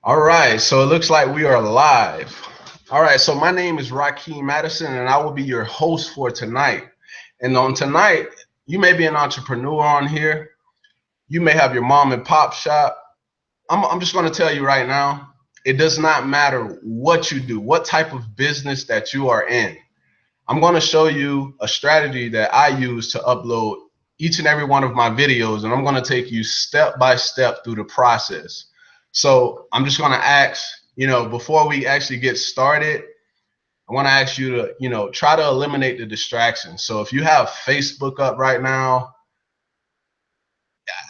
All right, so it looks like we are live. All right, so my name is Rakeem Addison, and I will be your host for tonight. And on tonight, you may be an entrepreneur on here. You may have your mom and pop shop. I'm just going to tell you right now, it does not matter what you do, what type of business that you are in. I'm going to show you a strategy that I use to upload each and every one of my videos, and I'm going to take you step by step through the process. So I'm just going to ask, before we actually get started, I want to ask you to, try to eliminate the distractions. So if you have Facebook up right now,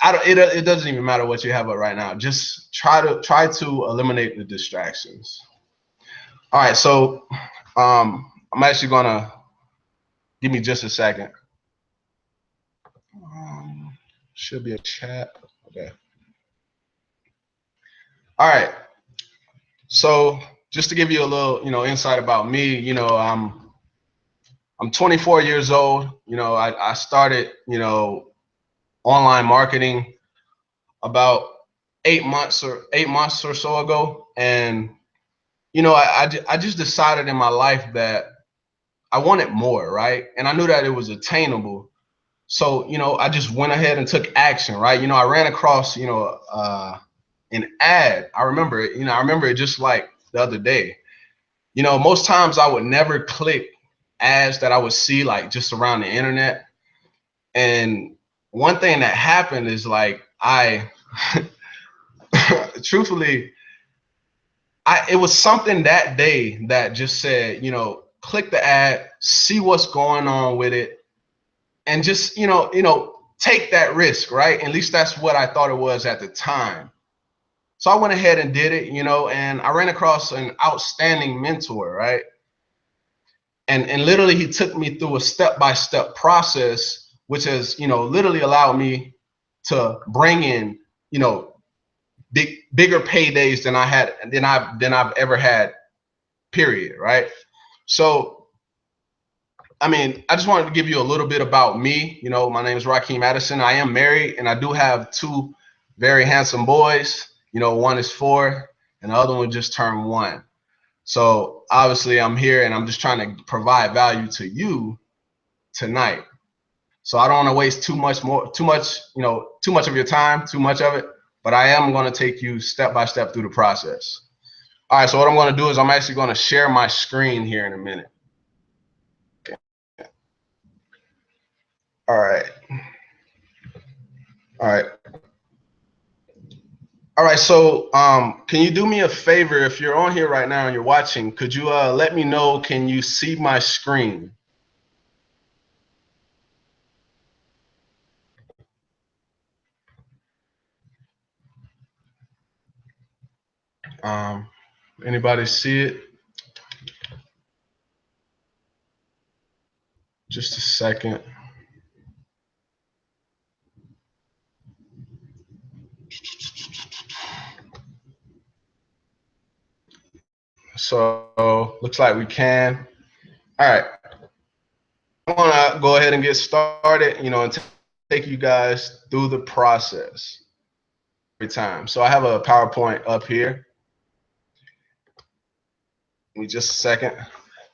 it doesn't even matter what you have up right now. Just try to eliminate the distractions. All right, so I'm actually gonna give me just a second. Should be a chat. Okay. All right. So just to give you a little, insight about me, I'm 24 years old. I started, online marketing about 8 months or so ago, and I just decided in my life that I wanted more, right? And I knew that it was attainable. So, I just went ahead and took action, right? I ran across, an ad. I remember it, I remember it just like the other day. Most times I would never click ads that I would see like just around the internet. And one thing that happened is like I truthfully, it was something that day that just said, click the ad, see what's going on with it, and just, take that risk, right? At least that's what I thought it was at the time. So I went ahead and did it, and I ran across an outstanding mentor, right? And literally he took me through a step-by-step process, which has, literally allowed me to bring in, bigger paydays than I've ever had, period, right? So I mean, I just wanted to give you a little bit about me. My name is Rakeem Addison. I am married, and I do have two very handsome boys. One is 4, and the other one just turned 1. So obviously, I'm here, and I'm just trying to provide value to you tonight. So I don't want to waste too much of your time, too much of it. But I am going to take you step by step through the process. All right. So what I'm going to do is I'm actually going to share my screen here in a minute. All right. All right. All right, so can you do me a favor? If you're on here right now and you're watching, could you let me know, can you see my screen? Anybody see it? Just a second. So looks like we can. All right. I want to go ahead and get started, and take you guys through the process every time. So I have a PowerPoint up here. Give me just a second.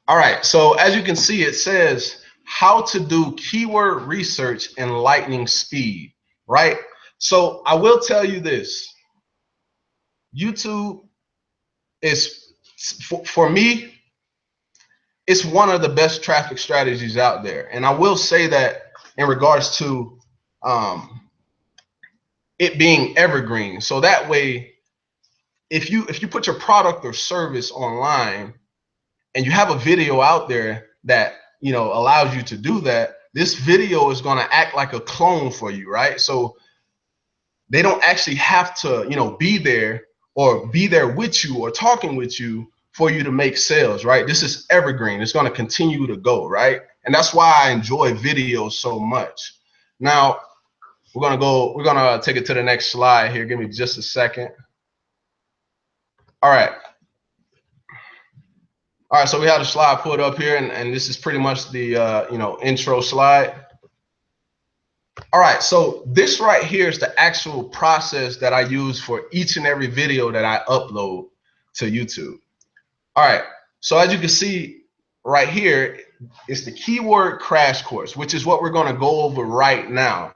All right. So as you can see, it says how to do keyword research in lightning speed, right? So I will tell you this. YouTube is, for me, it's one of the best traffic strategies out there. And I will say that in regards to it being evergreen. So that way, if you put your product or service online and you have a video out there that allows you to do that, this video is going to act like a clone for you, right? So they don't actually have to be there or be there with you or talking with you for you to make sales, right? This is evergreen. It's going to continue to go, right? And that's why I enjoy videos so much. Now we're gonna take it to the next slide here. Give me just a second. All right. All right, so we have the slide put up here, and this is pretty much the intro slide. All right, so this right here is the actual process that I use for each and every video that I upload to YouTube. All right, so as you can see right here, it's the keyword crash course, which is what we're going to go over right now.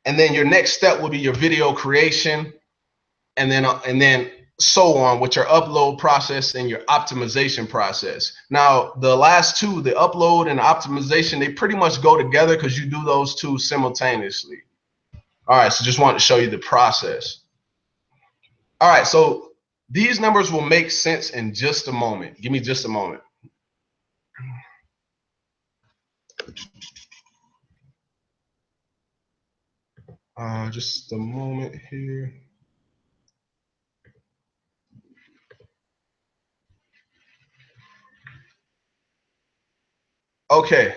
And then your next step will be your video creation, and then so on with your upload process and your optimization process. Now, the last two, the upload and the optimization, they pretty much go together because you do those two simultaneously. All right, so just wanted to show you the process. All right, so these numbers will make sense in just a moment. Give me just a moment. Just a moment here. Okay.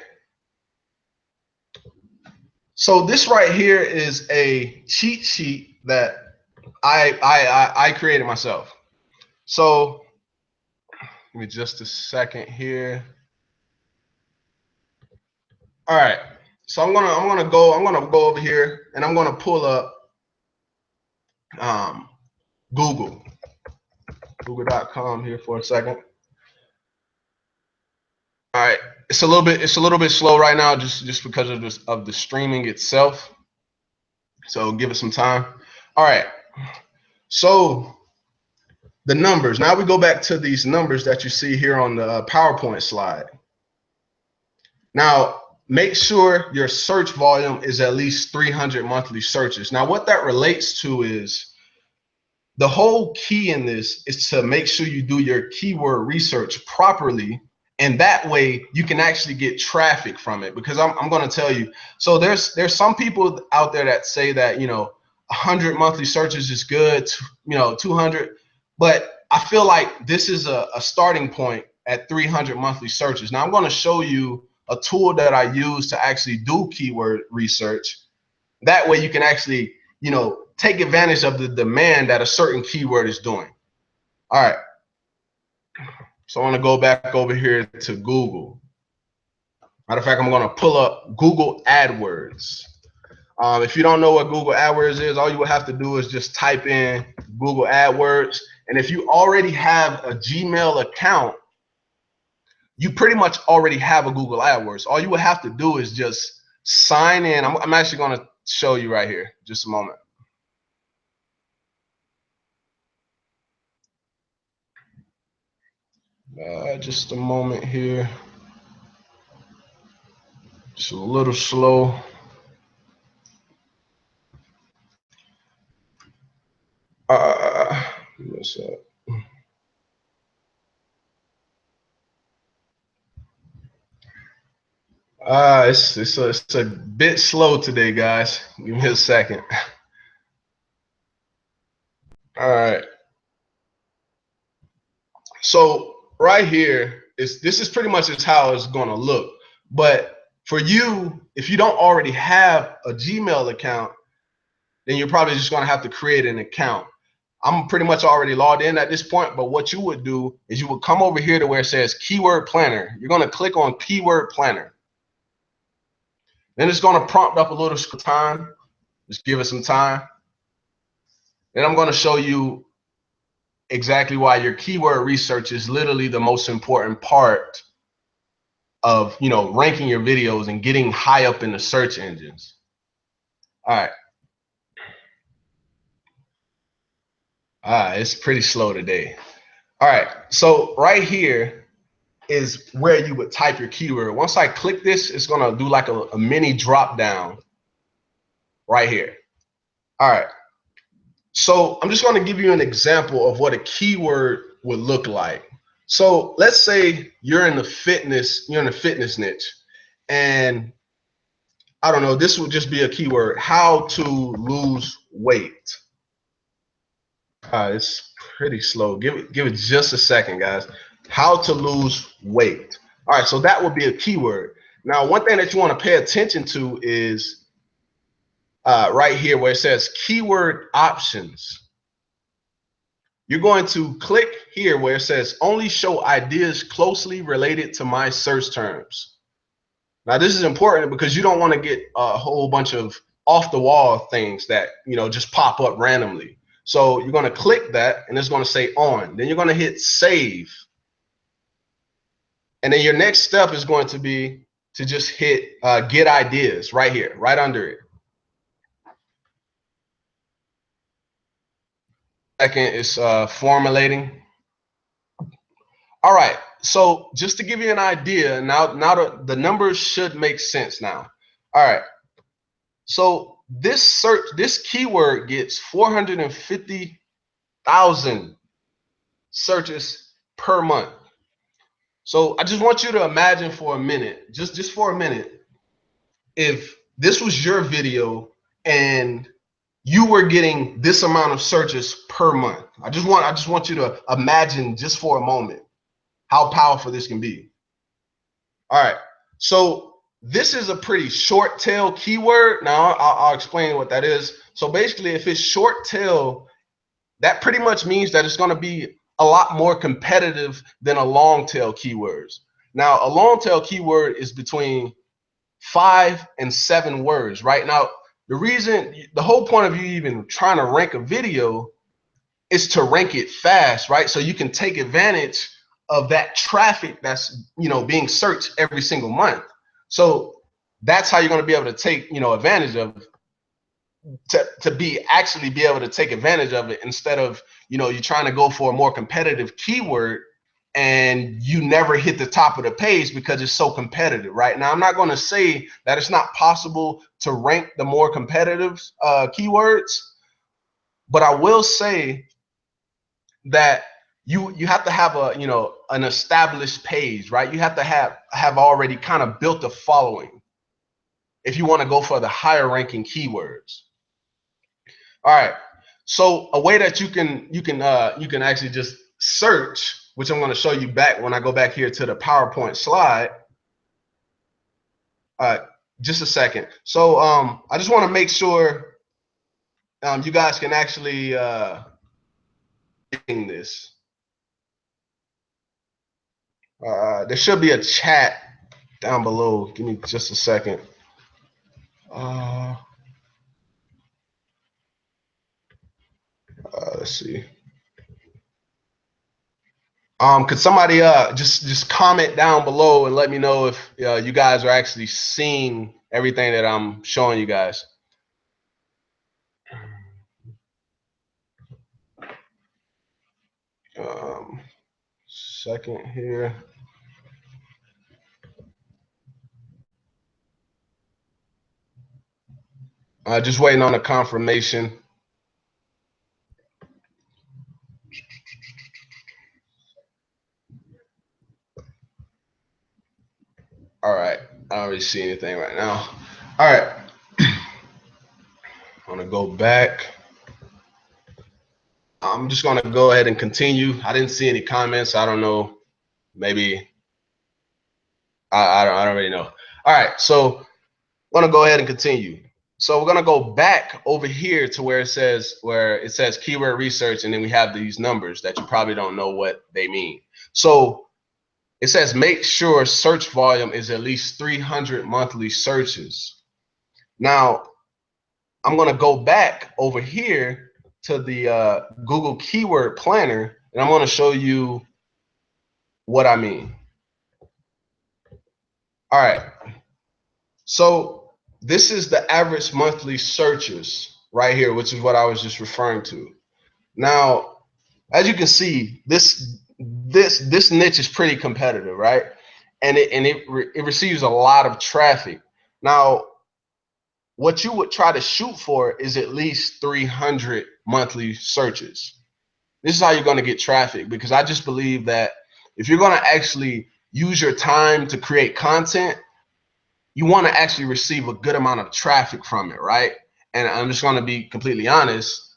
So this right here is a cheat sheet that I created myself. So give me just a second here. All right. So I'm gonna go over here and I'm gonna pull up Google.com here for a second. All right. It's a little bit slow right now just because of the streaming itself. So give it some time. All right. So the numbers. Now we go back to these numbers that you see here on the PowerPoint slide. Now, make sure your search volume is at least 300 monthly searches. Now, what that relates to is the whole key in this is to make sure you do your keyword research properly. And that way you can actually get traffic from it, because I'm going to tell you. So there's some people out there that say that, 100 monthly searches is good, 200. But I feel like this is a starting point at 300 monthly searches. Now I'm going to show you a tool that I use to actually do keyword research. That way you can actually, take advantage of the demand that a certain keyword is doing. All right. So I want to go back over here to Google. Matter of fact, I'm going to pull up Google AdWords. If you don't know what Google AdWords is, all you would have to do is just type in Google AdWords. And if you already have a Gmail account, you pretty much already have a Google AdWords. All you would have to do is just sign in. I'm actually going to show you right here. Just a moment. Just a moment here. Just a little slow. What's up? It's a bit slow today, guys. Give me a second. All right. So right here this is pretty much just how it's going to look. But for you, if you don't already have a Gmail account, then you're probably just going to have to create an account. I'm pretty much already logged in at this point, but what you would do is you would come over here to where it says Keyword Planner. You're going to click on Keyword Planner. Then it's going to prompt up a little time. Just give it some time. Then I'm going to show you exactly why your keyword research is literally the most important part of, ranking your videos and getting high up in the search engines. All right. It's pretty slow today. All right. So right here is where you would type your keyword. Once I click this, it's going to do like a mini drop down right here. All right. So I'm just going to give you an example of what a keyword would look like. So let's say you're in the fitness niche, and I don't know, this would just be a keyword: how to lose weight. It's pretty slow. Give it just a second, guys. How to lose weight. All right, so that would be a keyword. Now, one thing that you want to pay attention to is right here where it says keyword options. You're going to click here where it says only show ideas closely related to my search terms. Now, this is important because you don't want to get a whole bunch of off the wall things that, just pop up randomly. So you're going to click that and it's going to say on. Then you're going to hit save. And then your next step is going to be to just hit get ideas right here, right under it. Second is formulating. All right, so just to give you an idea, now the numbers should make sense now. All right, so this keyword gets 450,000 searches per month. So I just want you to imagine for a minute, just for a minute, if this was your video and you were getting this amount of searches per month. I just want you to imagine just for a moment how powerful this can be. All right, so this is a pretty short tail keyword. Now I'll explain what that is. So basically, if it's short tail, that pretty much means that it's going to be a lot more competitive than a long tail keywords. Now, a long tail keyword is between 5 and 7 words. Right now, the whole point of you even trying to rank a video is to rank it fast, right? So you can take advantage of that traffic that's being searched every single month. So that's how you're going to be able to take advantage of actually be able to take advantage of it, instead of you're trying to go for a more competitive keyword and you never hit the top of the page because it's so competitive. Right now, I'm not going to say that it's not possible to rank the more competitive keywords, but I will say that you have to have an established page, right? You have to have already kind of built a following if you want to go for the higher ranking keywords. All right, so a way that you can actually just search, which I'm going to show you back when I go back here to the PowerPoint slide. Just a second. So I just want to make sure you guys can actually this. There should be a chat down below. Give me just a second. Let's see. Could somebody just comment down below and let me know if you guys are actually seeing everything that I'm showing you guys? Second here. Just waiting on a confirmation. All right, I don't really see anything right now. All right, I'm gonna go back. I'm just gonna go ahead and continue. I didn't see any comments. I don't know. Maybe I don't really know. All right, so I'm gonna go ahead and continue. So we're gonna go back over here to where it says keyword research, and then we have these numbers that you probably don't know what they mean. So it says make sure search volume is at least 300 monthly searches. Now I'm gonna go back over here to the Google Keyword Planner, and I'm gonna show you what I mean. All right, so this is the average monthly searches right here, which is what I was just referring to. Now, as you can see, this niche is pretty competitive, right? And it receives a lot of traffic. Now, what you would try to shoot for is at least 300 monthly searches. This is how you're going to get traffic, because I just believe that if you're going to actually use your time to create content, you want to actually receive a good amount of traffic from it, right? And I'm just going to be completely honest.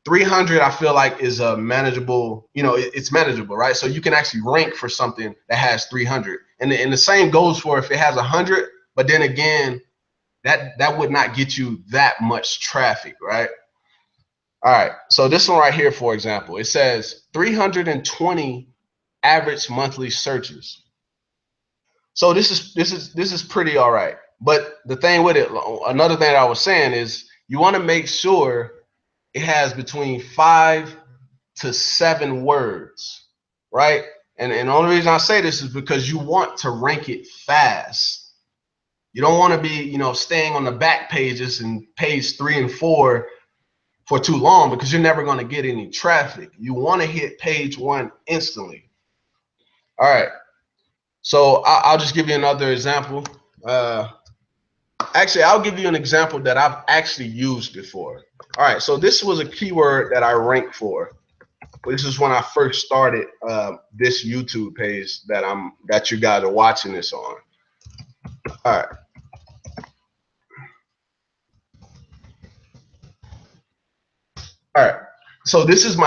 300, I feel like, is a manageable, it's manageable, right? So you can actually rank for something that has 300. And the same goes for if it has 100, but then again, that would not get you that much traffic, right? All right, so this one right here, for example, it says 320 average monthly searches. So this is pretty all right. But the thing with it, another thing that I was saying is you want to make sure it has between 5 to 7 words, right? And the only reason I say this is because you want to rank it fast. You don't want to be, staying on the back pages and page 3 and 4 for too long, because you're never going to get any traffic. You want to hit page 1 instantly. All right. So I'll just give you another example. Actually, I'll give you an example that I've actually used before. All right. So this was a keyword that I ranked for. This is when I first started this YouTube page that you guys are watching this on. All right. All right. So this is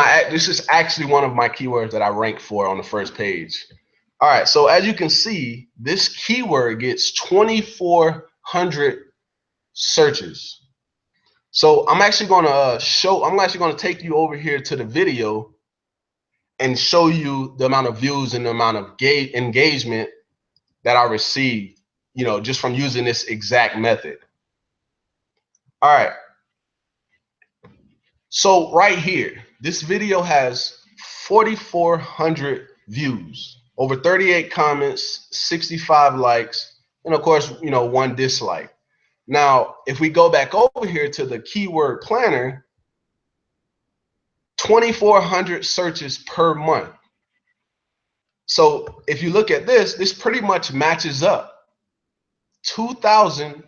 actually one of my keywords that I ranked for on the first page. All right. So as you can see, this keyword gets 2,400 searches. So I'm actually going to take you over here to the video and show you the amount of views and the amount of engagement that I received, just from using this exact method. All right. So right here, this video has 4,400 views, over 38 comments, 65 likes, and of course, 1 dislike. Now, if we go back over here to the keyword planner, 2,400 searches per month. So if you look at this pretty much matches up 2,000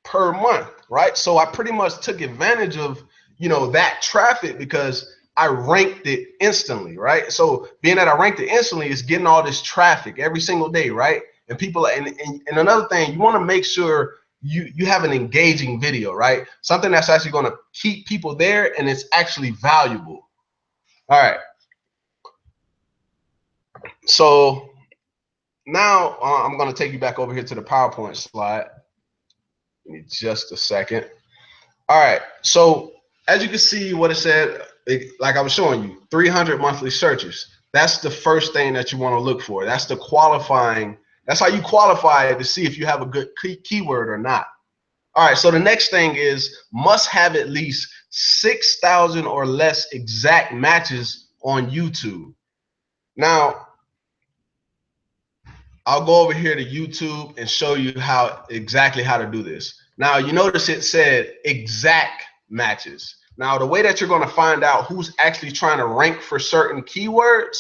per month, right? So I pretty much took advantage of, that traffic because I ranked it instantly, right? So being that I ranked it instantly is getting all this traffic every single day, right? And people, and another thing, you want to make sure you have an engaging video, right? Something that's actually going to keep people there and it's actually valuable. All right. So now I'm going to take you back over here to the PowerPoint slide. Give me just a second. All right. So as you can see what it said, like I was showing you, 300 monthly searches. That's the first thing that you want to look for. That's the qualifying. That's how you qualify it to see if you have a good keyword or not. All right. So the next thing is must have at least 6,000 or less exact matches on YouTube. Now, I'll go over here to YouTube and show you exactly how to do this. Now, you notice it said exact matches. Now, the way that you're going to find out who's actually trying to rank for certain keywords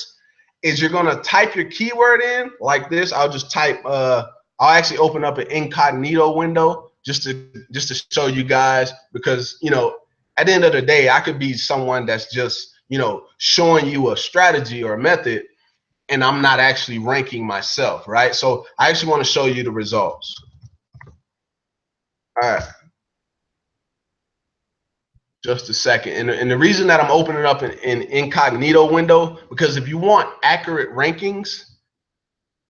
is you're going to type your keyword in like this. I'll just type, I'll actually open up an incognito window just to show you guys, because, at the end of the day, I could be someone that's just, showing you a strategy or a method, and I'm not actually ranking myself, right? So I actually want to show you the results. All right. Just a second. And the reason that I'm opening up an incognito window, because if you want accurate rankings,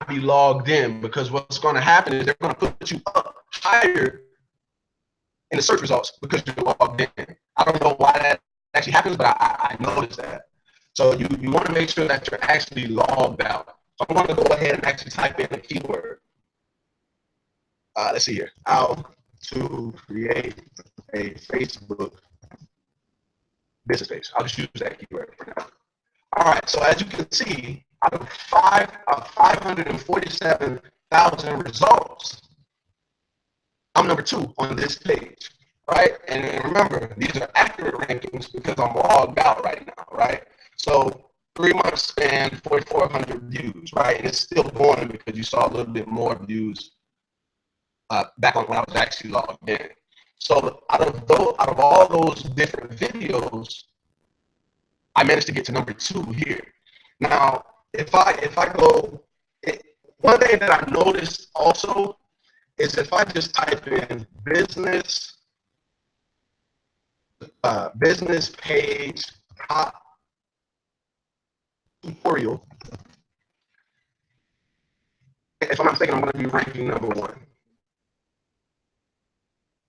be logged in, because what's going to happen is they're going to put you up higher in the search results because you're logged in. I don't know why that actually happens, but I noticed that. So you want to make sure that you're actually logged out. So I'm going to go ahead and actually type in a keyword. Let's see here. How to create a Facebook business page. I'll just use that keyword for now. All right. So as you can see, out of 547,000 results, I'm number 2 on this page, right? And remember, these are accurate rankings because I'm logged out right now, right? So 3 months span, 4,400 views, right? And it's still going because you saw a little bit more views back on when I was actually logged in. So out of all those different videos, I managed to get to number 2 here. Now, if I go, one thing that I noticed also is if I just type in business page top tutorial, if I'm not mistaken, I'm going to be ranking number 1.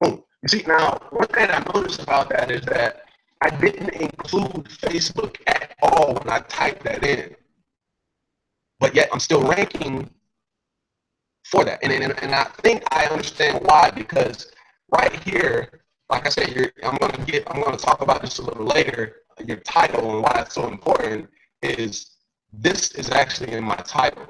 Boom. You see, now, one thing I noticed about that is that I didn't include Facebook at all when I typed that in. But yet I'm still ranking for that. And I think I understand why, because right here, like I said, I'm gonna talk about this a little later. Your title and why it's so important is this is actually in my title.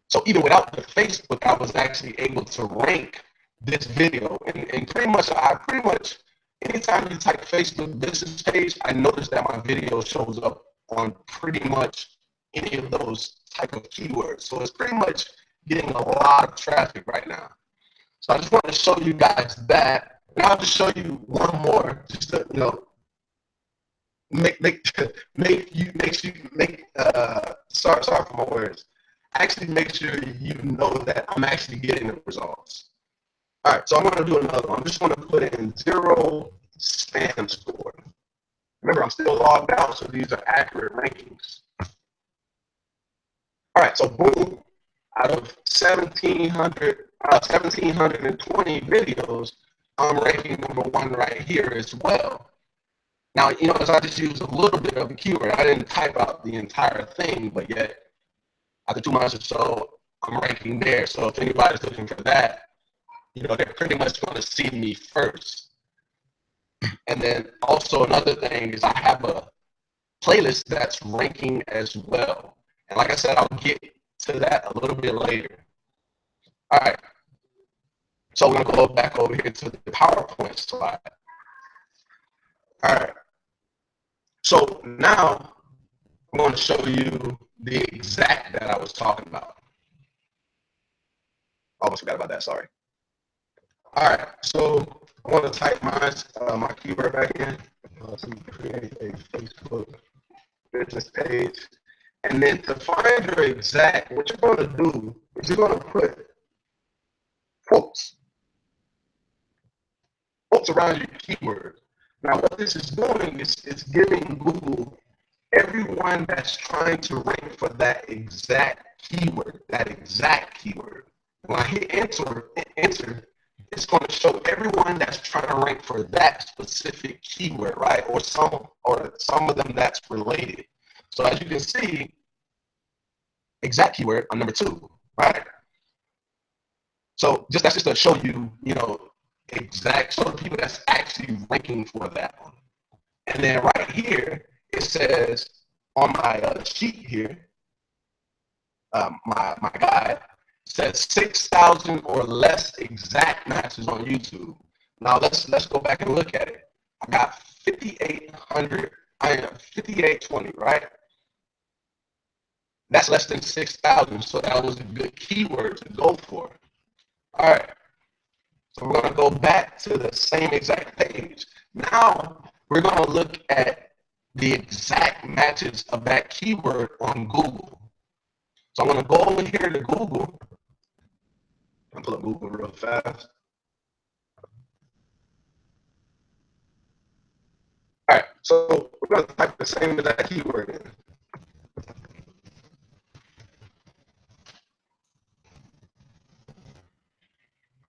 So even without the Facebook, I was actually able to rank this video, and pretty much anytime you type Facebook business page, I notice that my video shows up on pretty much any of those type of keywords. So it's pretty much getting a lot of traffic right now. So I just want to show you guys that, and I'll just show you one more, just to, sorry for my words. Actually make sure you know that I'm actually getting the results. All right, so I'm going to do another one. I'm just going to put in 0 spam score. Remember, I'm still logged out, so these are accurate rankings. All right, so boom, out of 1,720 videos, I'm ranking #1 right here as well. Now, as I just used a little bit of a keyword, I didn't type out the entire thing, but yet after 2 months or so, I'm ranking there. So if anybody's looking for that, they're pretty much going to see me first. And then also another thing is I have a playlist that's ranking as well. And like I said, I'll get to that a little bit later. All right. So we're going to go back over here to the PowerPoint slide. All right. So now I'm going to show you the exact that I was talking about. Almost forgot about that, sorry. All right, so I want to type my keyword back in. So create a Facebook business page. And then to find your exact, what you're going to do is you're going to put quotes around your keyword. Now, what this is doing is it's giving Google everyone that's trying to rank for that exact keyword. When I hit enter, it's going to show everyone that's trying to rank for that specific keyword, right? Or some of them that's related. So as you can see, exact keyword on #2, right? So that's just to show you, exact, show the people that's actually ranking for that one. And then right here, it says on my sheet here, my guide says 6,000 or less exact matches on YouTube. Now let's go back and look at it. I got 5,800. I am 5,820, right? That's less than 6,000, so that was a good keyword to go for. All right. So we're going to go back to the same exact page. Now we're going to look at the exact matches of that keyword on Google. So I'm going to go over here to Google. I'll pull up Google real fast. All right, so we're going to type the same exact keyword in.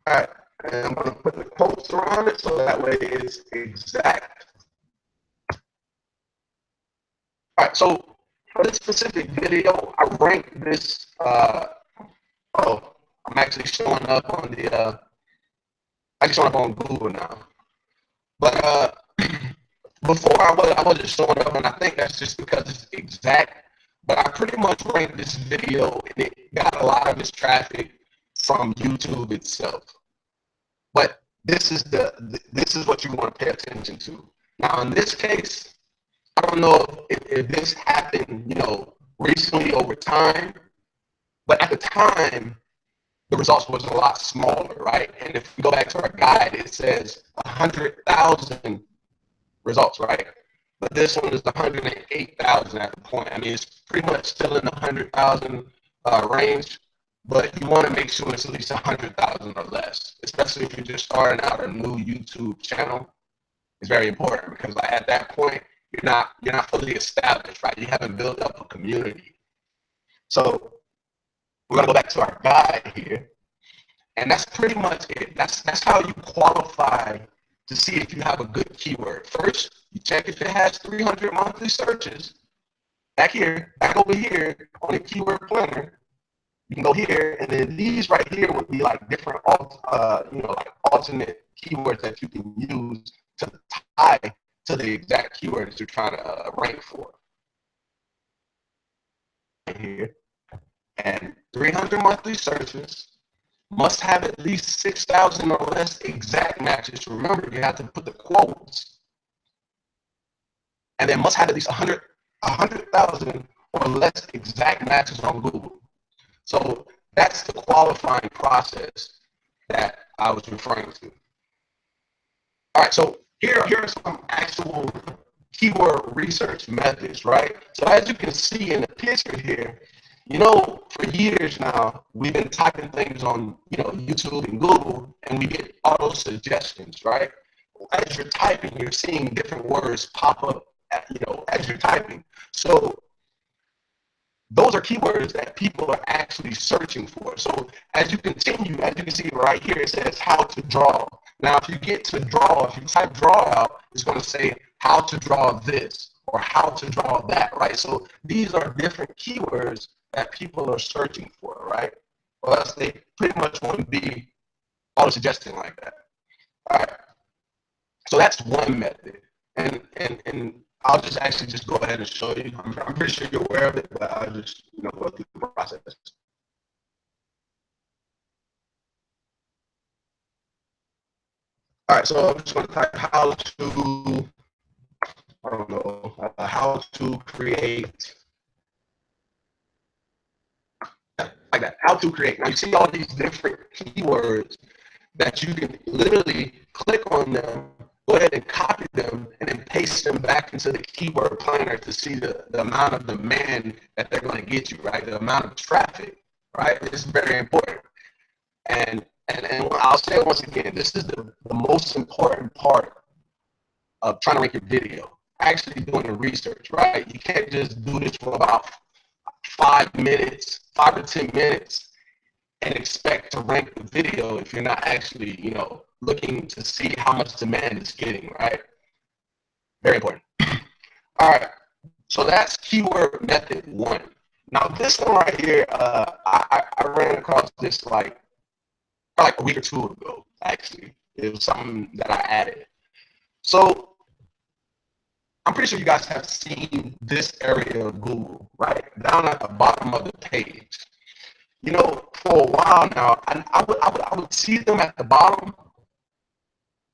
All right, and I'm going to put the quotes around it so that way it's exact. All right, so for this specific video, I ranked this. I'm actually showing up on the. Actually showing up on Google now, but before I wasn't showing up, and I think that's just because it's exact. But I pretty much ranked this video, and it got a lot of its traffic from YouTube itself. But this is what you want to pay attention to. Now in this case, I don't know if this happened, recently over time, but at the time, the results was a lot smaller, right? And if we go back to our guide, it says 100,000 results, right? But this one is 108,000 at the point. I mean, it's pretty much still in the 100,000 range, but you want to make sure it's at least 100,000 or less, especially if you're just starting out a new YouTube channel. It's very important because at that point, you're not fully established, right? You haven't built up a community. So we're gonna go back to our guide here, and that's pretty much it. That's how you qualify to see if you have a good keyword. First, you check if it has 300 monthly searches. Back over here on the keyword planner, you can go here, and then these right here would be like different, like alternate keywords that you can use to tie to the exact keywords you're trying to rank for. Here, and 300 monthly searches, must have at least 6,000 or less exact matches. Remember, you have to put the quotes, and then must have at least 100,000 or less exact matches on Google. So that's the qualifying process that I was referring to. All right, so here are some actual keyword research methods, right? So as you can see in the picture here, for years now, we've been typing things on, YouTube and Google, and we get auto suggestions, right? As you're typing, you're seeing different words pop up, as you're typing. So those are keywords that people are actually searching for. So as you continue, as you can see right here, it says how to draw. Now, if you get to draw, if you type draw out, it's going to say how to draw this or how to draw that, right? So these are different keywords that people are searching for, right? Or else they pretty much wouldn't be auto-suggesting like that. All right. So that's one method. And I'll just actually just go ahead and show you. I'm pretty sure you're aware of it, but I'll just go through the process. All right, so I'm just going to type how to, I don't know, how to create, like that, how to create. Now you see all these different keywords that you can literally click on them, go ahead and copy them, and then paste them back into the keyword planner to see the amount of demand that they're going to get you, right? The amount of traffic, right? This is very important. And I'll say it once again, this is the most important part of trying to rank your video, actually doing the research, right? You can't just do this for about 5 minutes, 5 to 10 minutes, and expect to rank the video if you're not actually, looking to see how much demand it's getting, right? Very important. All right, so that's keyword method 1. Now this one right here, I ran across this like a week or 2 ago, actually. It was something that I added. So I'm pretty sure you guys have seen this area of Google, right? Down at the bottom of the page. For a while now, I would see them at the bottom,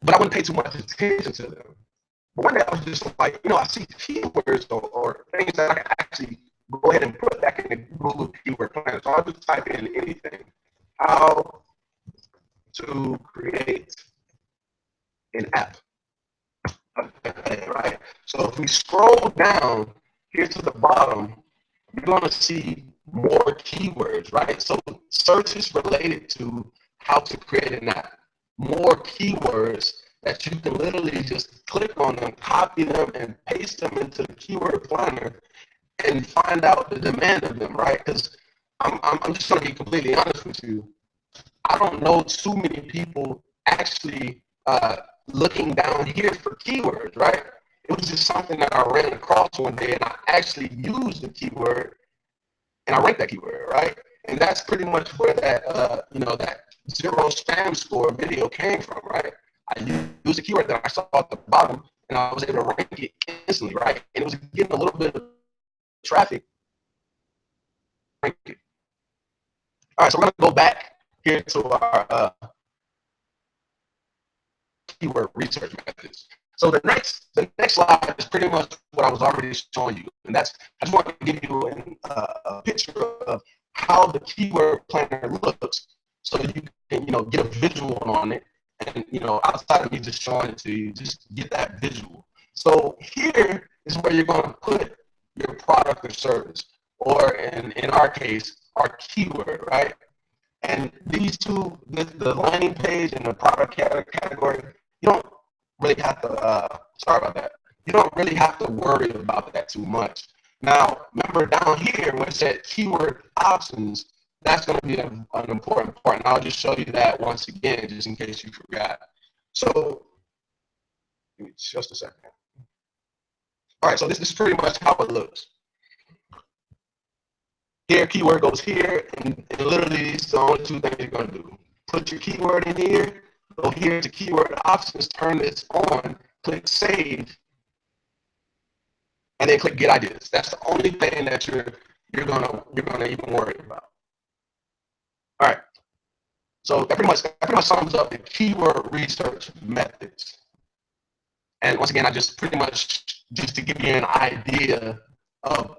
but I wouldn't pay too much attention to them. But one day I was just like, I see keywords or things that I can actually go ahead and put back in the Google keyword planner. So I'll just type in anything. How to create an app. Okay, right? So if we scroll down here to the bottom, you're going to see more keywords, right? So searches related to how to create an app. More keywords that you can literally just click on them, copy them, and paste them into the keyword planner and find out the demand of them, right? Because I'm just going to be completely honest with you. I don't know too many people actually looking down here for keywords, right? It was just something that I ran across one day, and I actually used the keyword, and I ranked that keyword, right? And that's pretty much where that, that 0 spam score video came from, right? I used the keyword that I saw at the bottom, and I was able to rank it instantly, right? And it was getting a little bit of traffic. All right, so we're going to go back here to our keyword research methods. So the next slide is pretty much what I was already showing you, and I just want to give you a picture of how the keyword planner looks, so you can get a visual on it, and outside of me just showing it to you, just get that visual. So here is where you're going to put your product or service, or in our case, our keyword, right? And these two, the landing page and the product category, you don't really have to, sorry about that. You don't really have to worry about that too much. Now, remember down here where it said keyword options, that's going to be an important part. And I'll just show you that once again, just in case you forgot. So, give me just a second. All right, so this is pretty much how it looks. here, keyword goes here, and literally it's the only two things you're gonna do. Put your keyword in here, go here to keyword options, turn this on, click save, and then click get ideas. That's the only thing that you're gonna even worry about. All right. So that pretty much sums up the keyword research methods. And once again, I just pretty much just to give you an idea of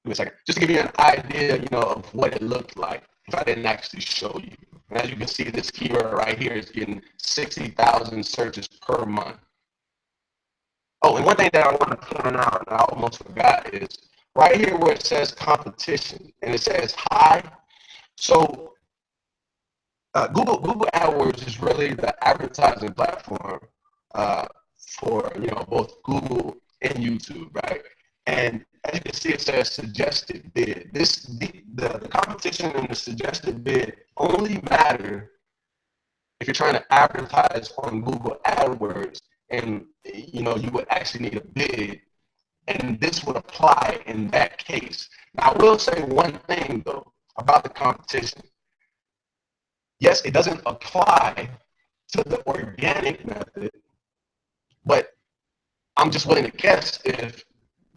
give me a second, just to give you an idea, of what it looked like if I didn't actually show you. And as you can see, this keyword right here is getting 60,000 searches per month. Oh, and one thing that I want to point out, and I almost forgot, is right here where it says competition and it says high. So Google AdWords is really the advertising platform for both Google and YouTube, right? And as you can see, it says suggested bid. The competition and the suggested bid only matter if you're trying to advertise on Google AdWords, and you would actually need a bid, and this would apply in that case. Now, I will say one thing though about the competition. Yes, it doesn't apply to the organic method, but I'm just willing to guess if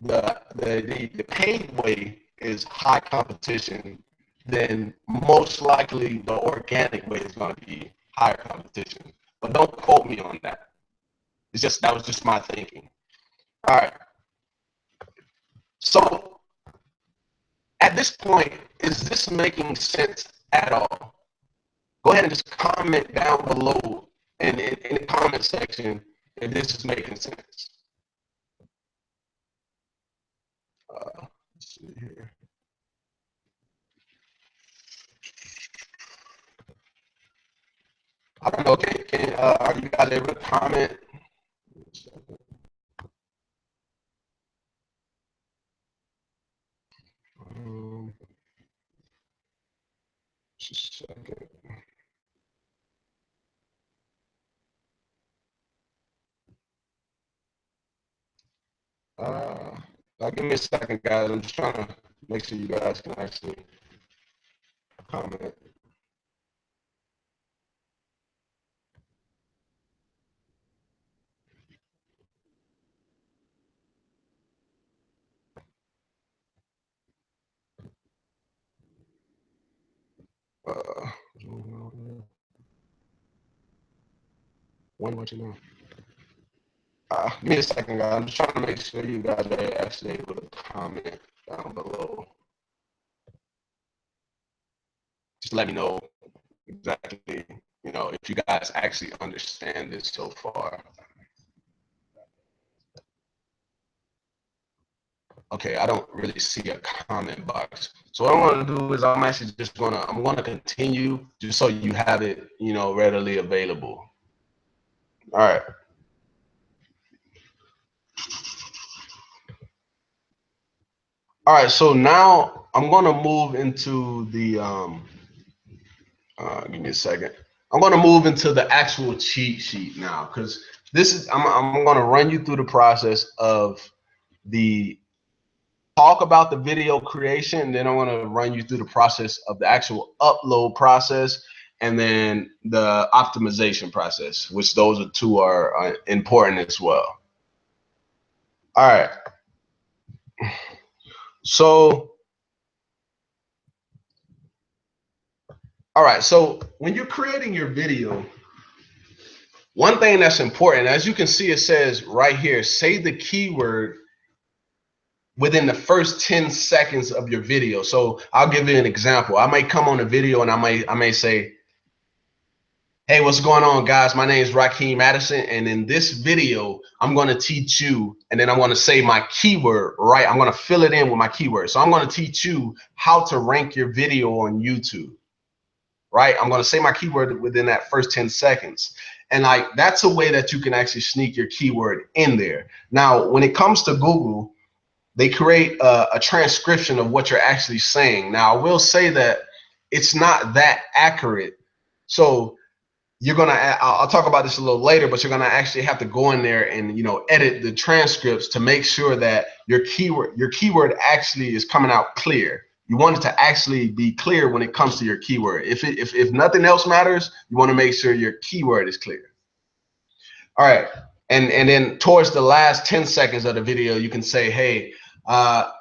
the paid way is high competition, then most likely the organic way is going to be higher competition. But don't quote me on that. That was just my thinking. All right. So at this point, is this making sense at all? Go ahead and just comment down below in the comment section if this is making sense. Let's see here. I don't know. Are you guys able to comment? Just a second. Give me a second, guys. I'm just trying to make sure you guys can actually comment. One what you know. Give me a second, guys. I'm just trying to make sure you guys are actually able to comment down below. Just let me know exactly, if you guys actually understand this so far. Okay, I don't really see a comment box. So what I'm going to do is I'm actually just going to continue just so you have it, readily available. All right. All right, so now I'm going to move into the, give me a second. I'm going to move into the actual cheat sheet now, because I'm going to run you through the process of the talk about the video creation, and then I'm going to run you through the process of the actual upload process, and then the optimization process, which those two are important as well. All right. So, when you're creating your video, one thing that's important, as you can see, it says right here, say the keyword within the first 10 seconds of your video. So I'll give you an example. I might come on a video and I may say, hey, what's going on, guys? My name is Rakeem Addison, and in this video, I'm going to teach you, and then I'm going to say my keyword, right? I'm going to fill it in with my keyword. So I'm going to teach you how to rank your video on YouTube, right? I'm going to say my keyword within that first 10 seconds. And that's a way that you can actually sneak your keyword in there. Now, when it comes to Google, they create a transcription of what you're actually saying. Now, I will say that it's not that accurate. So I'll talk about this a little later, but you're gonna actually have to go in there and edit the transcripts to make sure that your keyword actually is coming out clear. You want it to actually be clear when it comes to your keyword. If nothing else matters, you want to make sure your keyword is clear. All right, and then towards the last 10 seconds of the video, you can say, hey, all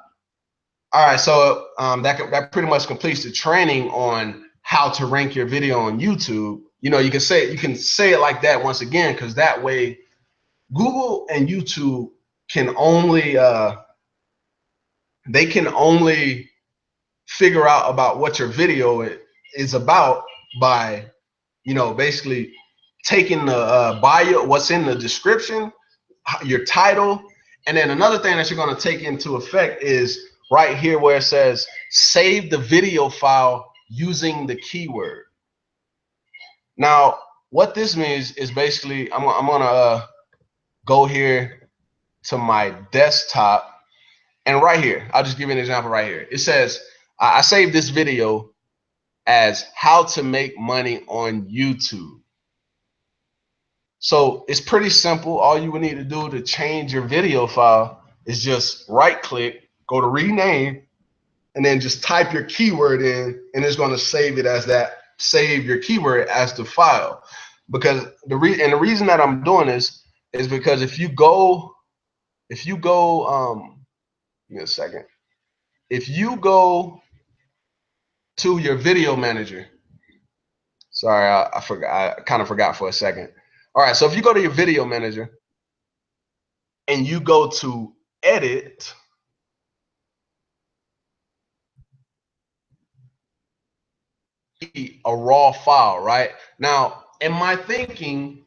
right, so that pretty much completes the training on how to rank your video on YouTube. You know, you can say it like that once again, because that way Google and YouTube can only they can only figure out about what your video is about by, you know, basically taking the bio, what's in the description, your title, and then another thing that you're going to take into effect is right here where it says save the video file using the keyword. Now, what this means is basically I'm gonna go here to my desktop, and right here, I'll just give you an example right here. It says I saved this video as how to make money on YouTube. So it's pretty simple. All you would need to do to change your video file is just right click, go to rename, and then just type your keyword in, and it's going to save it as that, save your keyword as the file. Because the reason that I'm doing this is because if you go give me a second. If you go to your video manager, sorry, I forgot, I kind of forgot for a second. All right, so if you go to your video manager and you go to edit, a raw file, right? Now, in my thinking,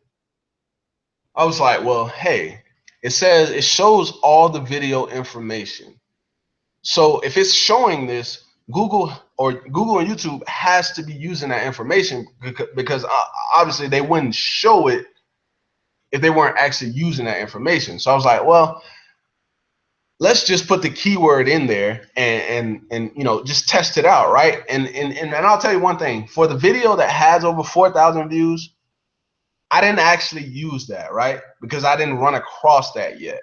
I was like, well, hey, it shows all the video information. So if it's showing this, Google and YouTube has to be using that information, because obviously they wouldn't show it if they weren't actually using that information. So I was like, well, let's just put the keyword in there and you know, just test it out, right? And I'll tell you one thing, for the video that has over 4,000 views, I didn't actually use that, right? Because I didn't run across that yet,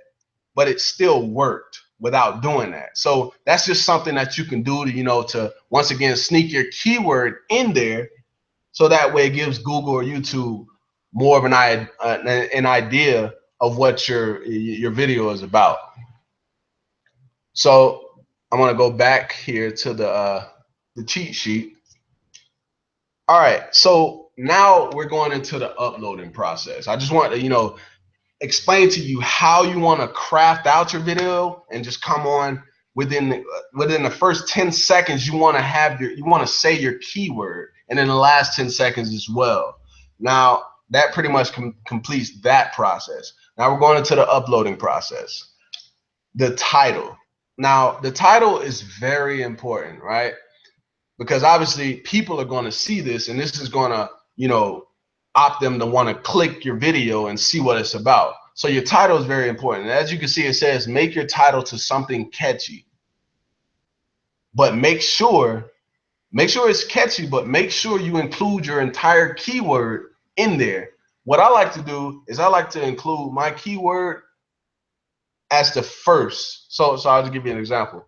but it still worked without doing that. So that's just something that you can do to, you know, to once again sneak your keyword in there, so that way it gives Google or YouTube more of an idea of what your video is about. So I'm gonna go back here to the cheat sheet. All right, so now we're going into the uploading process. I just want to, you know, explain to you how you want to craft out your video, and just come on within the first 10 seconds. You want to say your keyword, and in the last 10 seconds as well. Now that pretty much completes that process. Now we're going into the uploading process. The title. Now the title is very important, right? Because obviously people are going to see this, and this is going to, you know, opt them to want to click your video and see what it's about. So your title is very important. And as you can see, it says make your title to something catchy, but make sure it's catchy, but make sure you include your entire keyword in there. What I like to do is I like to include my keyword as the first. So I'll just give you an example.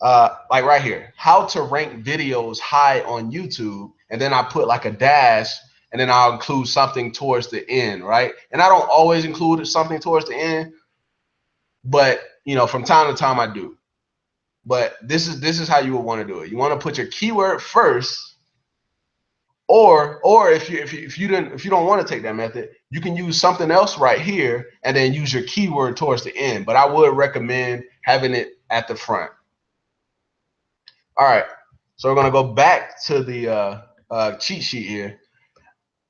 Like right here, how to rank videos high on YouTube, and then I put like a dash, and then I'll include something towards the end, right? And I don't always include something towards the end, but you know, from time to time I do. But this is how you would want to do it. You want to put your keyword first, or if you don't want to take that method, you can use something else right here and then use your keyword towards the end. But I would recommend having it at the front. All right, so we're gonna go back to the cheat sheet here.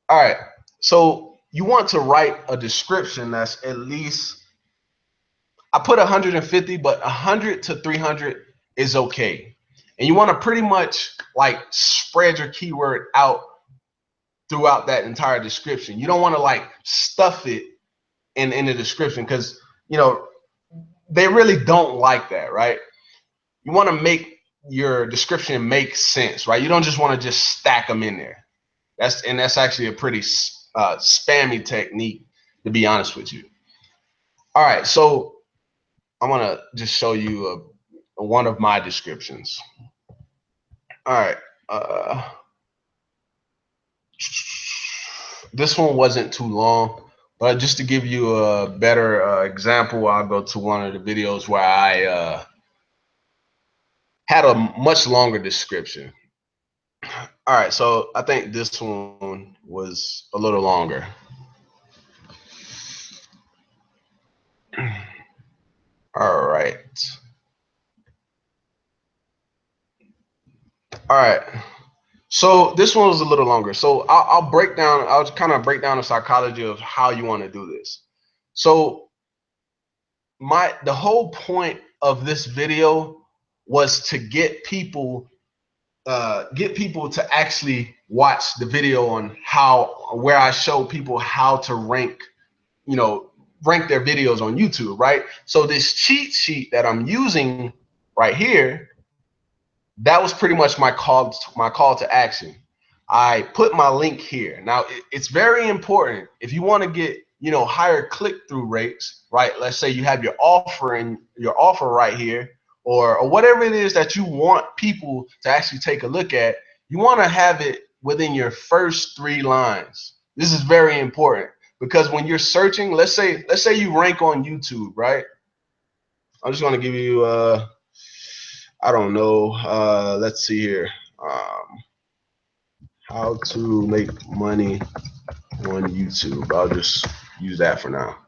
All right, so you want to write a description that's at least, I put 150, but 100 to 300 is okay. And you want to pretty much like spread your keyword out throughout that entire description. You don't want to like stuff it in the description, because you know they really don't like that, right? You want to make your description make sense, right? You don't just want to just stack them in there. That's actually a pretty spammy technique, to be honest with you. All right, so I'm gonna just show you one of my descriptions. All right. This one wasn't too long, but just to give you a better example, I'll go to one of the videos where I had a much longer description. All right, so I think this one was a little longer. All right. All right. So this one was a little longer. So I'll break down, I'll kind of break down the psychology of how you want to do this. So the whole point of this video was to get people to actually watch the video on where I show people how to rank their videos on YouTube, right? So this cheat sheet that I'm using right here, that was pretty much my call to action. I put my link here. Now it's very important if you want to get higher click-through rates, right? Let's say you have your offer right here, or whatever it is that you want people to actually take a look at. You want to have it within your first 3 lines. This is very important because when you're searching, let's say you rank on YouTube, right? I'm just going to give you I don't know, let's see here, how to make money on YouTube. I'll just use that for now.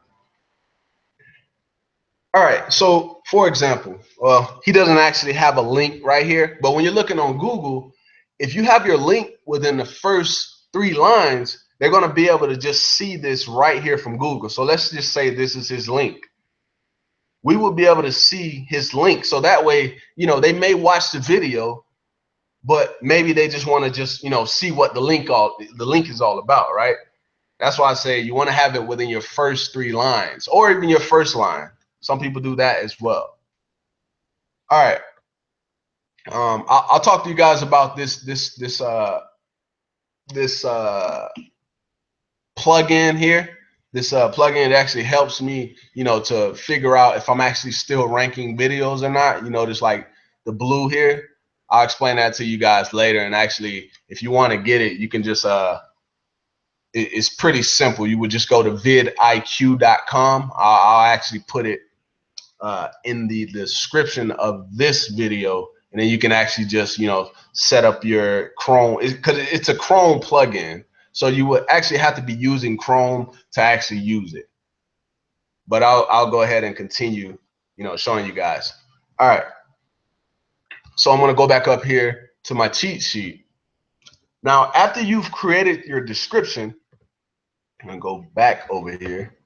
All right, so for example, he doesn't actually have a link right here, but when you're looking on Google, if you have your link within the first 3 lines, they're going to be able to just see this right here from Google. So let's just say this is his link. We will be able to see his link. So that way, they may watch the video, but maybe they just want to see what the link is all about, right? That's why I say you want to have it within your first 3 lines, or even your first line. Some people do that as well. All right. I'll talk to you guys about this plugin here. This plugin actually helps me, to figure out if I'm actually still ranking videos or not. Just like the blue here. I'll explain that to you guys later. And actually, if you want to get it, you can just it's pretty simple. You would just go to vidiq.com. I'll actually put it in the description of this video, and then you can actually just set up your Chrome, because it's a Chrome plugin, so you would actually have to be using Chrome to actually use it. But I'll go ahead and continue showing you guys. All right, so I'm going to go back up here to my cheat sheet. Now after you've created your description, I'm going to go back over here.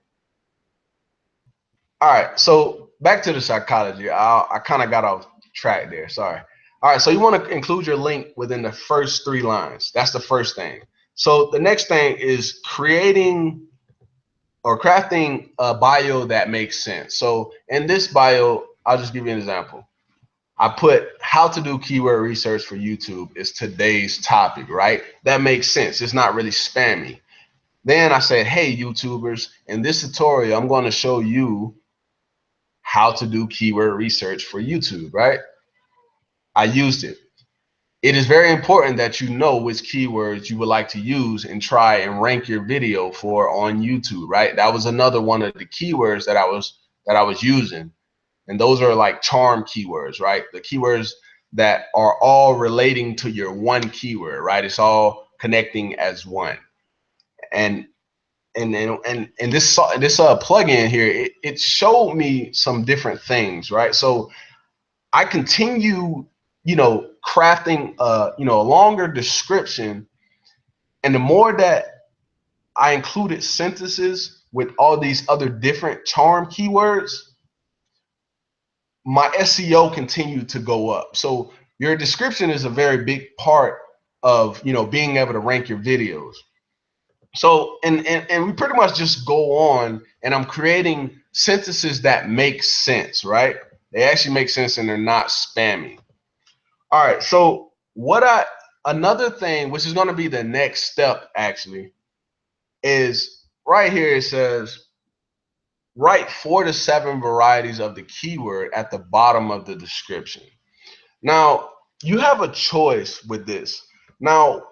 All right, so back to the psychology. I kind of got off track there, sorry. All right, so you want to include your link within the first 3 lines. That's the first thing. So the next thing is creating or crafting a bio that makes sense. So in this bio, I'll just give you an example. I put how to do keyword research for YouTube is today's topic, right? That makes sense. It's not really spammy. Then I said, hey, YouTubers, in this tutorial, I'm going to show you how to do keyword research for YouTube, right? I used it. It is very important that you know which keywords you would like to use and try and rank your video for on YouTube, right? That was another one of the keywords that I was using. And those are like charm keywords, right? The keywords that are all relating to your one keyword, right? It's all connecting as one. And this plugin here, it showed me some different things, right? So I continue, crafting a longer description, and the more that I included sentences with all these other different charm keywords, my SEO continued to go up. So your description is a very big part of being able to rank your videos. So and we pretty much just go on, and I'm creating sentences that make sense, right? They actually make sense and they're not spammy. All right, so another thing, which is going to be the next step actually, is right here. It says write 4 to 7 varieties of the keyword at the bottom of the description. Now, you have a choice with this. Now,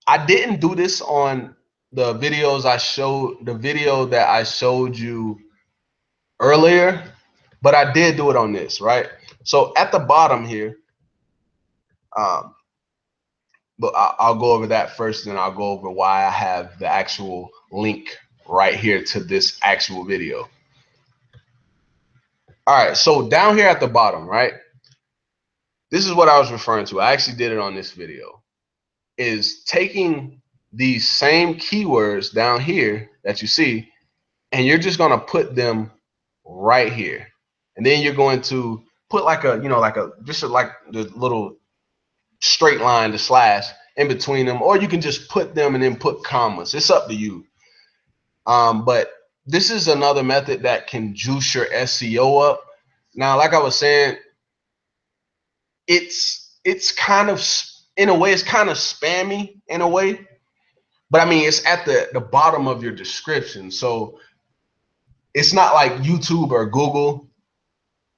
I didn't do this on the videos I showed, the video that I showed you earlier, but I did do it on this, right? So at the bottom here, but I'll go over that first, and I'll go over why I have the actual link right here to this actual video. All right, so down here at the bottom, right? This is what I was referring to. I actually did it on this video. Is taking these same keywords down here that you see, and you're just gonna put them right here. And then you're going to put like a, like the little straight line, the slash in between them, or you can just put them and then put commas. It's up to you. But this is another method that can juice your SEO up. Now, like I was saying, it's kind of, in a way, it's kind of spammy in a way, but I mean, it's at the bottom of your description. So it's not like YouTube or Google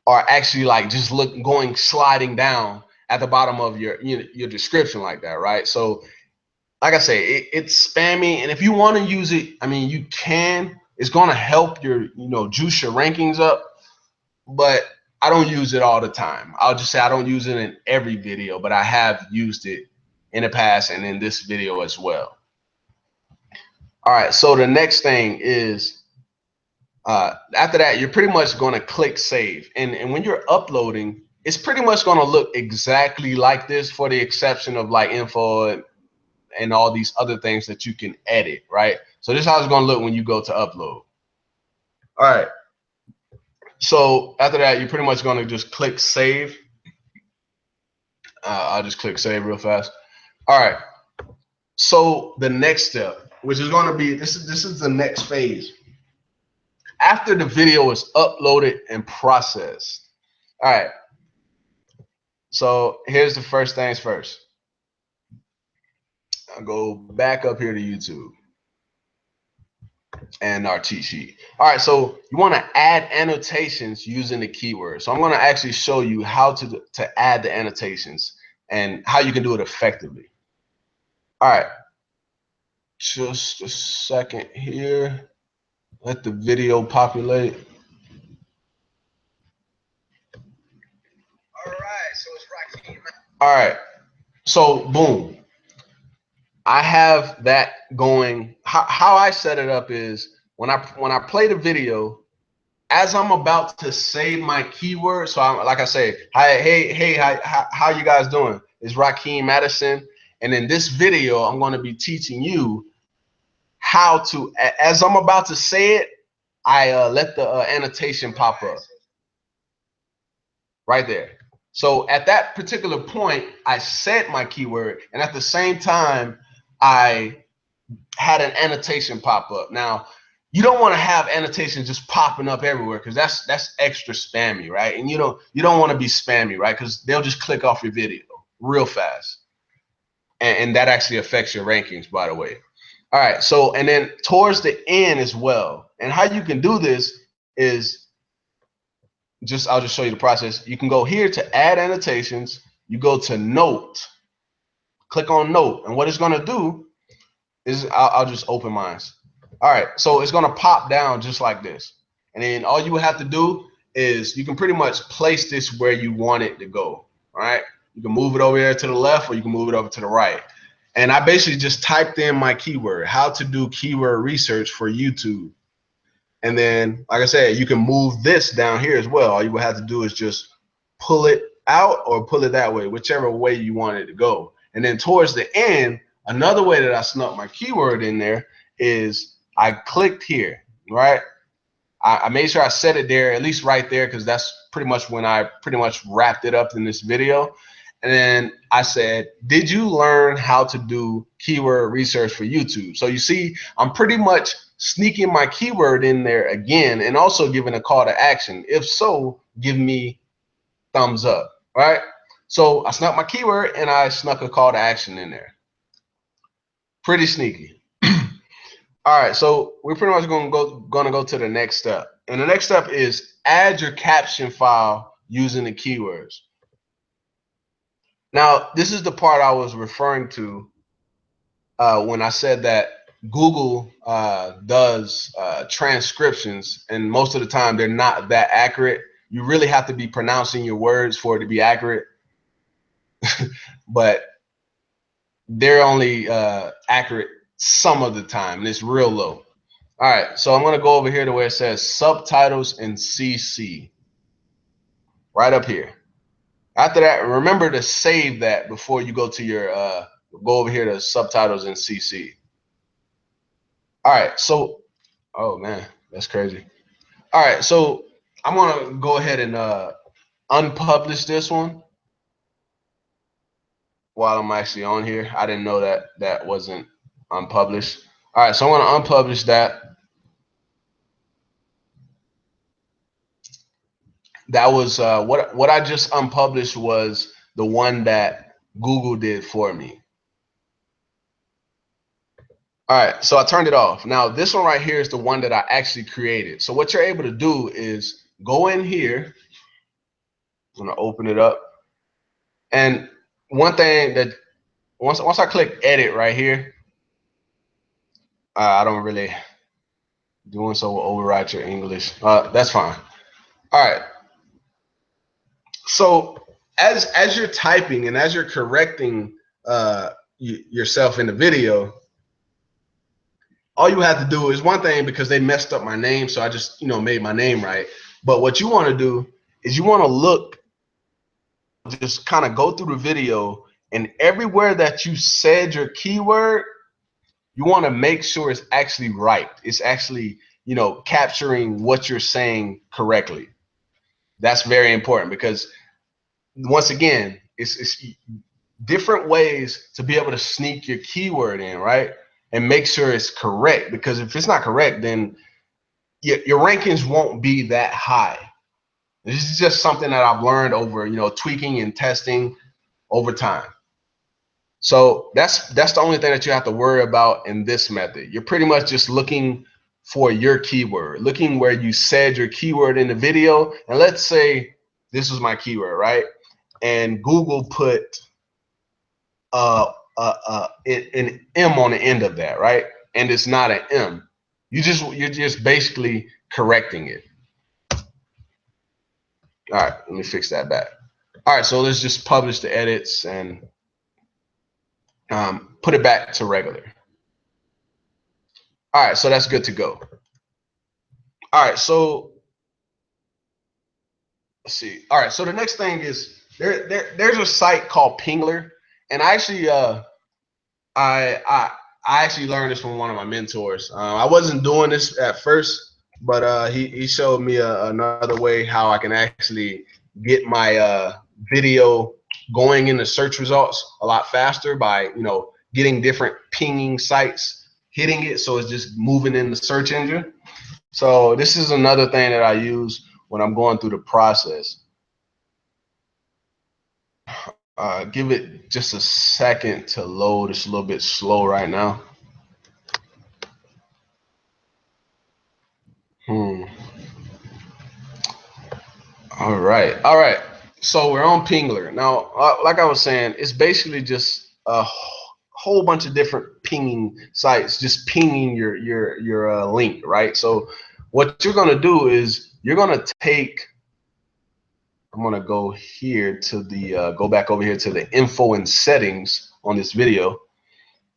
are actually like just going sliding down at the bottom of your description like that, right? So like I say, it's spammy, and if you want to use it, I mean, you can. It's going to help your juice your rankings up, but I don't use it all the time. I'll just say I don't use it in every video, but I have used it in the past and in this video as well. All right, so the next thing is, after that, you're pretty much going to click save. And when you're uploading, it's pretty much going to look exactly like this, for the exception of like info and all these other things that you can edit, right? So this is how it's going to look when you go to upload. All right. So after that, you're pretty much going to just click save. I'll just click save real fast. All right. So the next step, which is going to be, this is the next phase. After the video is uploaded and processed. All right. So here's the first things first. I'll go back up here to YouTube and our cheat sheet. All right, so you want to add annotations using the keyword. So I'm going to actually show you how to add the annotations and how you can do it effectively. All right, just a second here. Let the video populate. All right, so it's Rakeem. All right, so boom. I have that going. How I set it up is when I play the video, as I'm about to save my keyword. So I'm, like I say, hi, hey, how you guys doing? It's Rakeem Addison, and in this video, I'm going to be teaching you how to. As I'm about to say it, I let the annotation pop up right there. So at that particular point, I said my keyword, and at the same time, I had an annotation pop up. Now, you don't want to have annotations just popping up everywhere, because that's extra spammy, right? And you don't want to be spammy, right? Because they'll just click off your video real fast, and that actually affects your rankings, by the way. All right, so and then towards the end as well, and how you can do this is I'll just show you the process. You can go here to add annotations. You go to note, click on note, and what it's going to do is I'll just open mine. All right, so it's gonna pop down just like this, and then all you have to do is you can pretty much place this where you want it to go. All right, you can move it over there to the left, or you can move it over to the right. And I basically just typed in my keyword, how to do keyword research for YouTube. And then, like I said, you can move this down here as well. All you would have to do is just pull it out or pull it that way, whichever way you want it to go. And then towards the end, another way that I snuck my keyword in there is I clicked here, right? I made sure I set it there, at least right there, because that's pretty much when I pretty much wrapped it up in this video. And then I said, did you learn how to do keyword research for YouTube? So you see, I'm pretty much sneaking my keyword in there again, and also giving a call to action. If so, give me thumbs up, right? So I snuck my keyword and I snuck a call to action in there. Pretty sneaky. All right, so we're pretty much gonna go to the next step. And the next step is add your caption file using the keywords. Now, this is the part I was referring to when I said that Google does transcriptions, and most of the time they're not that accurate. You really have to be pronouncing your words for it to be accurate, but they're only accurate some of the time, and it's real low. All right, so I'm gonna go over here to where it says subtitles and CC, right up here. After that, remember to save that before you go to your go over here to subtitles and CC. All right, so oh man, that's crazy. All right, so I'm gonna go ahead and unpublish this one while I'm actually on here. I didn't know that that wasn't unpublished. All right, so I'm gonna unpublish that. That was what I just unpublished was the one that Google did for me. All right, so I turned it off. Now this one right here is the one that I actually created. So what you're able to do is go in here. I'm gonna open it up. And one thing that once I click edit right here, I don't really doing so will overwrite your English. That's fine. All right. So as you're typing and as you're correcting yourself in the video, all you have to do is one thing, because they messed up my name, so I just made my name right. But what you want to do is you want to look, just kind of go through the video, and everywhere that you said your keyword, you want to make sure it's actually right. It's actually capturing what you're saying correctly. That's very important, because once again, it's different ways to be able to sneak your keyword in, right? And make sure it's correct, because if it's not correct, then your rankings won't be that high. This is just something that I've learned over, tweaking and testing over time. So that's the only thing that you have to worry about in this method. You're pretty much just looking for your keyword, looking where you said your keyword in the video. And let's say this was my keyword, right? And Google put an M on the end of that, right? And it's not an M. You're just basically correcting it. All right, let me fix that back. All right, so let's just publish the edits and put it back to regular. All right, so that's good to go. All right, so let's see. All right, so the next thing is there's a site called Pingler, and I actually I actually learned this from one of my mentors. I wasn't doing this at first, but he showed me another way how I can actually get my video going in the search results a lot faster by getting different pinging sites, hitting it so it's just moving in the search engine. So this is another thing that I use when I'm going through the process. Give it just a second to load. It's a little bit slow right now. All right. So we're on Pingler now. Like I was saying, it's basically just a whole bunch of different pinging sites, just pinging your link, right? So what you're gonna do is you're gonna take. I'm gonna go here to the go back over here to the info and settings on this video,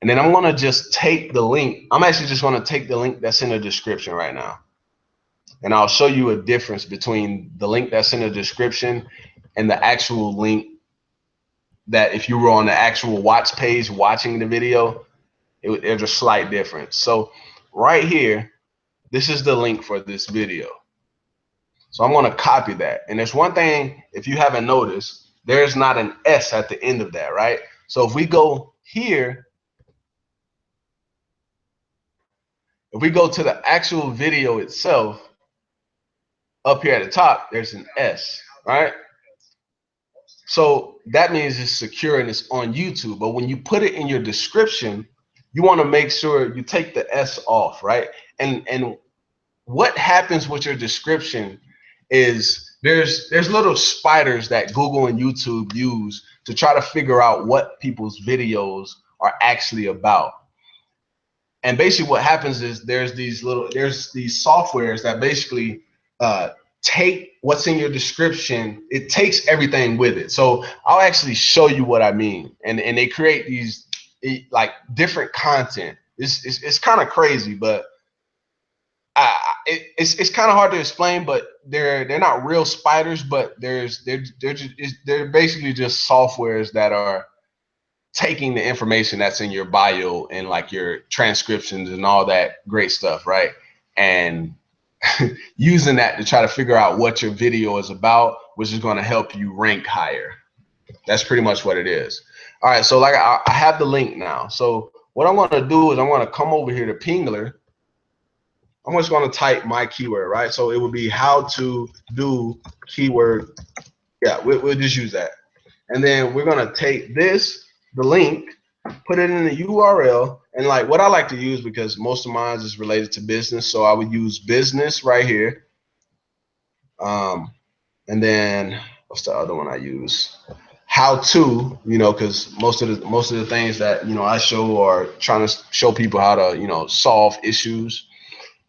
and then I'm gonna just take the link. I'm actually just gonna take the link that's in the description right now. And I'll show you a difference between the link that's in the description and the actual link that if you were on the actual watch page watching the video, there's a slight difference. So right here, this is the link for this video. So I'm going to copy that. And there's one thing, if you haven't noticed, there's not an S at the end of that, right? So if we go here, if we go to the actual video itself, up here at the top, there's an S, right? So that means it's secure and it's on YouTube. But when you put it in your description, you want to make sure you take the S off, right? And what happens with your description is there's little spiders that Google and YouTube use to try to figure out what people's videos are actually about. And basically what happens is there's these softwares that basically take what's in your description. It takes everything with it. So I'll actually show you what I mean. And they create these like different content. It's kind of crazy, but it's kind of hard to explain. But they're not real spiders, but they're basically just softwares that are taking the information that's in your bio and like your transcriptions and all that great stuff, right? And using that to try to figure out what your video is about, which is going to help you rank higher. That's pretty much what it is. All right, so like I have the link now. So what I'm going to do is I'm going to come over here to Pingler. I'm just going to type my keyword, right? So it would be how to do keyword. Yeah, we'll just use that. And then we're going to take this, the link, put it in the URL. And like what I like to use, because most of mine is related to business, so I would use business right here. And then what's the other one I use? How to, you know, because most of the things that, you know, I show are trying to show people how to, you know, solve issues.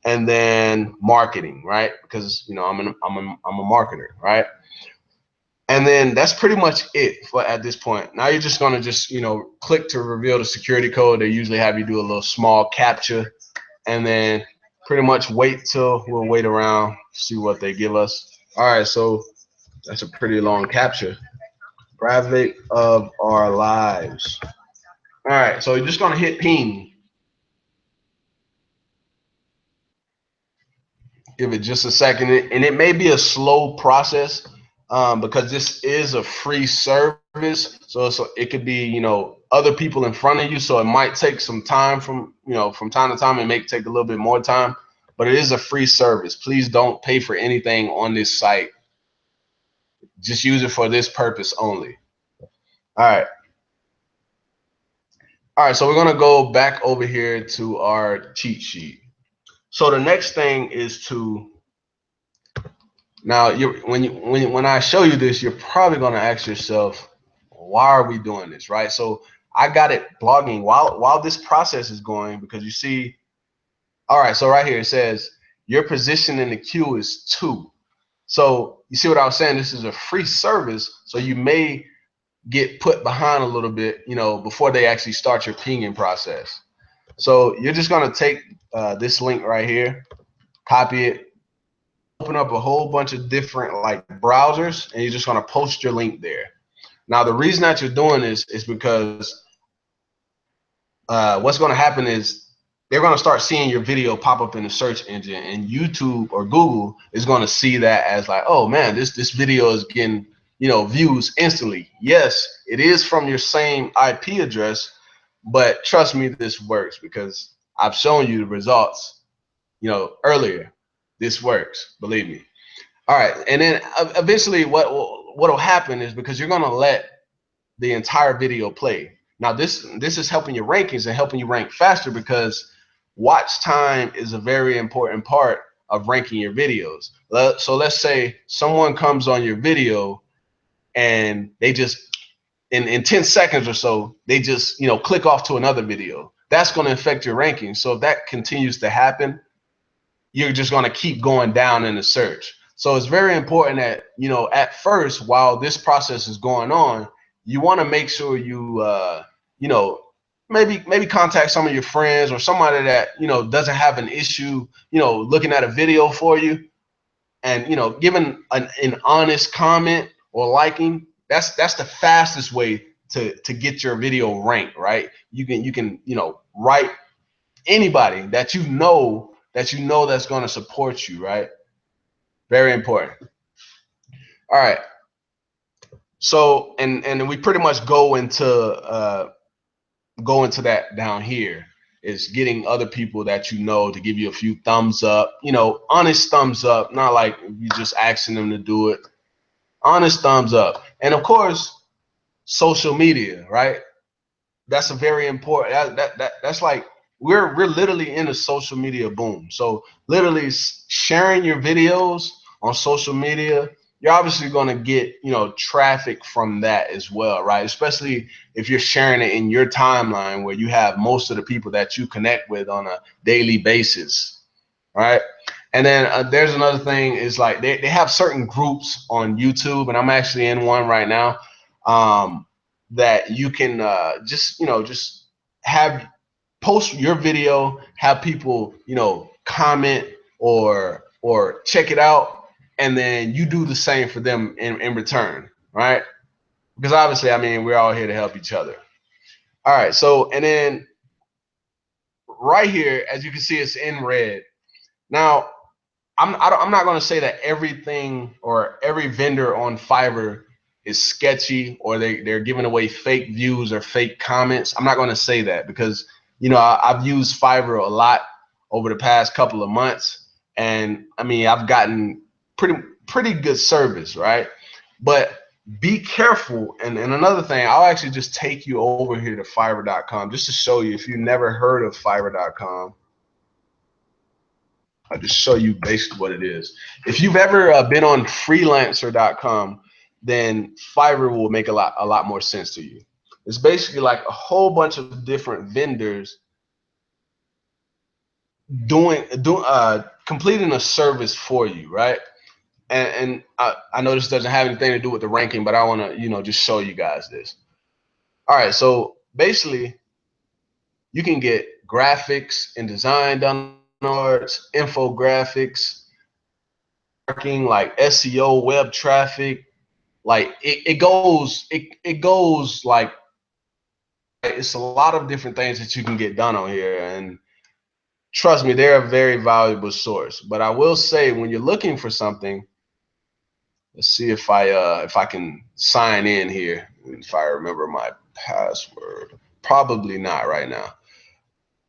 And then marketing, right? Because, you know, I'm a marketer, right? And then that's pretty much it for at this point. Now you're just gonna you know, click to reveal the security code. They usually have you do a little small captcha, and then pretty much we'll wait around, see what they give us. All right, so that's a pretty long captcha. Private of our lives. All right, so you're just gonna hit ping. Give it just a second, and it may be a slow process because this is a free service. So it could be, you know, other people in front of you. So it might take some time from time to time. It may take a little bit more time, but it is a free service. Please don't pay for anything on this site. Just use it for this purpose only. All right. All right, so we're gonna go back over here to our cheat sheet. So the next thing is to, now when I show you this, you're probably gonna ask yourself, why are we doing this, right? So I got it blogging while this process is going, because you see, all right, so right here it says your position in the queue is 2. So you see what I was saying? This is a free service, so you may get put behind a little bit, you know, before they actually start your pinging process. So you're just gonna take this link right here, copy it, open up a whole bunch of different like browsers, and you're just gonna post your link there. Now the reason that you're doing this is because what's gonna happen is they're gonna start seeing your video pop up in the search engine, and YouTube or Google is gonna see that as like, oh man, this video is getting, you know, views instantly. Yes, it is from your same IP address, but trust me, this works because I've shown you the results, you know, earlier. This works, believe me. All right, and then eventually what'll happen is, because you're gonna let the entire video play. Now this is helping your rankings and helping you rank faster, because watch time is a very important part of ranking your videos. So let's say someone comes on your video and they just in 10 seconds or so, they just, you know, click off to another video. That's going to affect your ranking. So if that continues to happen, you're just going to keep going down in the search. So it's very important that, you know, at first, while this process is going on, you want to make sure you, you know, maybe contact some of your friends or somebody that, you know, doesn't have an issue, you know, looking at a video for you, and, you know, giving an honest comment or liking. That's the fastest way to get your video ranked, right? You can, you know, write anybody that you know that's going to support you, right? Very important. All right. So and we pretty much go into that down here, is getting other people that you know to give you a few thumbs up, you know, honest thumbs up, not like you just asking them to do it. Honest thumbs up. And of course, social media, right? That's a very important. That's like we're literally in a social media boom. So literally sharing your videos on social media, you're obviously going to get, you know, traffic from that as well, right? Especially if you're sharing it in your timeline where you have most of the people that you connect with on a daily basis, right? And then there's another thing is like they have certain groups on YouTube, and I'm actually in one right now, that you can just, you know, just have post your video, have people, you know, comment or check it out, and then you do the same for them in return, right? Because obviously, I mean, we're all here to help each other. All right, so and then right here, as you can see, it's in red. Now, I'm not going to say that everything or every vendor on Fiverr is sketchy or they're giving away fake views or fake comments. I'm not going to say that because, you know, I've used Fiverr a lot over the past couple of months, and I mean, I've gotten pretty good service, right? But be careful. And another thing, I'll actually just take you over here to Fiverr.com just to show you if you've never heard of Fiverr.com. I'll just show you basically what it is. If you've ever been on freelancer.com, then Fiverr will make a lot more sense to you. It's basically like a whole bunch of different vendors completing a service for you, right? And I know this doesn't have anything to do with the ranking, but I want to, you know, just show you guys this. All right, so basically you can get graphics and design done, arts, infographics, marketing, like SEO, web traffic, like it goes like it's a lot of different things that you can get done on here, and trust me, they're a very valuable source. But I will say, when you're looking for something, let's see if I can sign in here, if I remember my password. Probably not right now.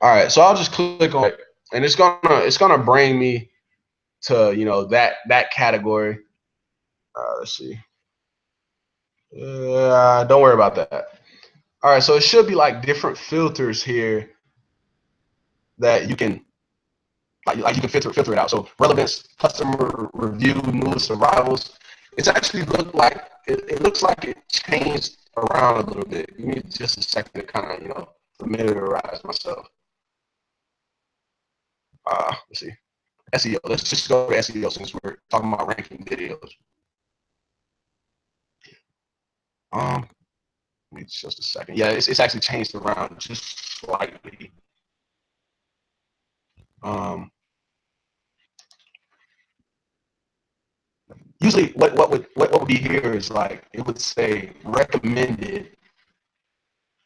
All right, so I'll just click on it, and it's gonna bring me to, you know, that category. Let's see. Don't worry about that. All right, so it should be like different filters here that you can like you can filter it out. So relevance, customer review, newest arrivals. It's actually it looks like it changed around a little bit. Give me just a second to kind of, you know, familiarize myself. Let's see. SEO. Let's just go to SEO since we're talking about ranking videos. Wait just a second. Yeah, it's actually changed around just slightly. Usually what would be here is like it would say recommended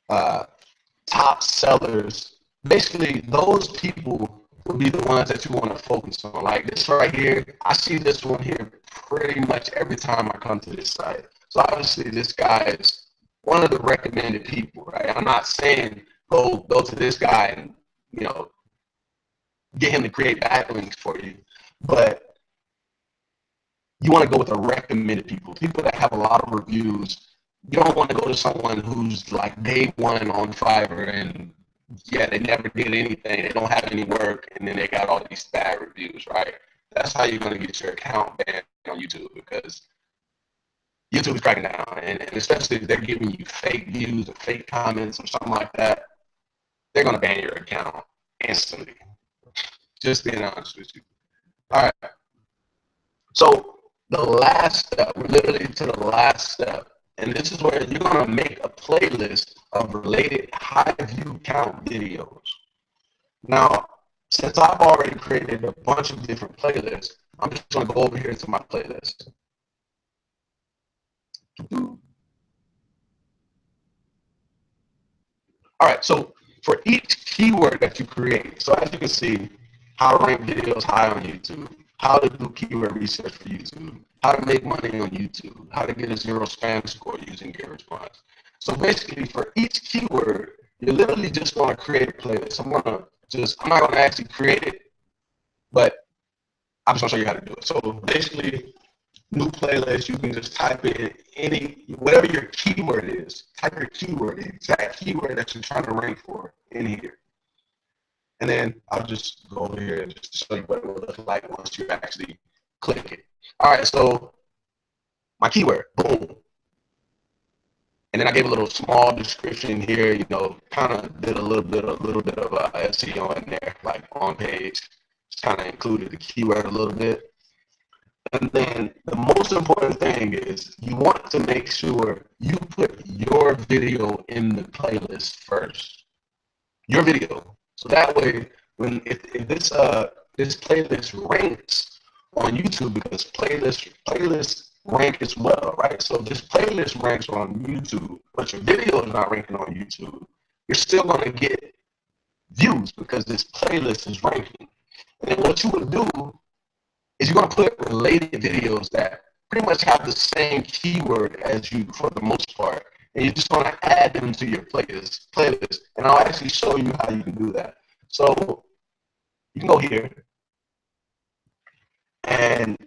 top sellers. Basically, those people would be the ones that you want to focus on. Like this right here, I see this one here pretty much every time I come to this site. So obviously this guy is one of the recommended people, right? I'm not saying go to this guy and, you know, get him to create backlinks for you, but you want to go with the recommended people that have a lot of reviews. You don't want to go to someone who's like day one on Fiverr and yeah, they never did anything, they don't have any work, and then they got all these bad reviews, right? That's how you're going to get your account banned on YouTube, because YouTube is cracking down, and especially if they're giving you fake views or fake comments or something like that, they're going to ban your account instantly. Just being honest with you. All right. So the last step, we're literally to the last step, and this is where you're going to make a playlist of related high view count videos. Now, since I've already created a bunch of different playlists, I'm just going to go over here to my playlist. All right, so for each keyword that you create, so as you can see, how to rank videos high on YouTube, how to do keyword research for YouTube, how to make money on YouTube, how to get a 0 spam score using GetResponse. So basically, for each keyword, you're literally just going to create a playlist. I'm not going to actually create it, but I'm just going to show you how to do it. So basically, new playlist, you can just type it whatever your keyword is, type your keyword, the exact keyword that you're trying to rank for in here. And then I'll just go over here and just show you what it will look like once you actually click it. All right, so my keyword, boom. And then I gave a little small description here, you know, kind of did a little bit of SEO in there, like on page. Just kind of included the keyword a little bit. And then the most important thing is you want to make sure you put your video in the playlist first. Your video. So that way, when if this playlist ranks on YouTube, because playlists rank as well, right? So if this playlist ranks on YouTube, but your video is not ranking on YouTube, you're still going to get views because this playlist is ranking. And then what you would do is you're going to put related videos that pretty much have the same keyword as you for the most part, and you're just going to add them to your playlist. And I'll actually show you how you can do that. So you can go here, and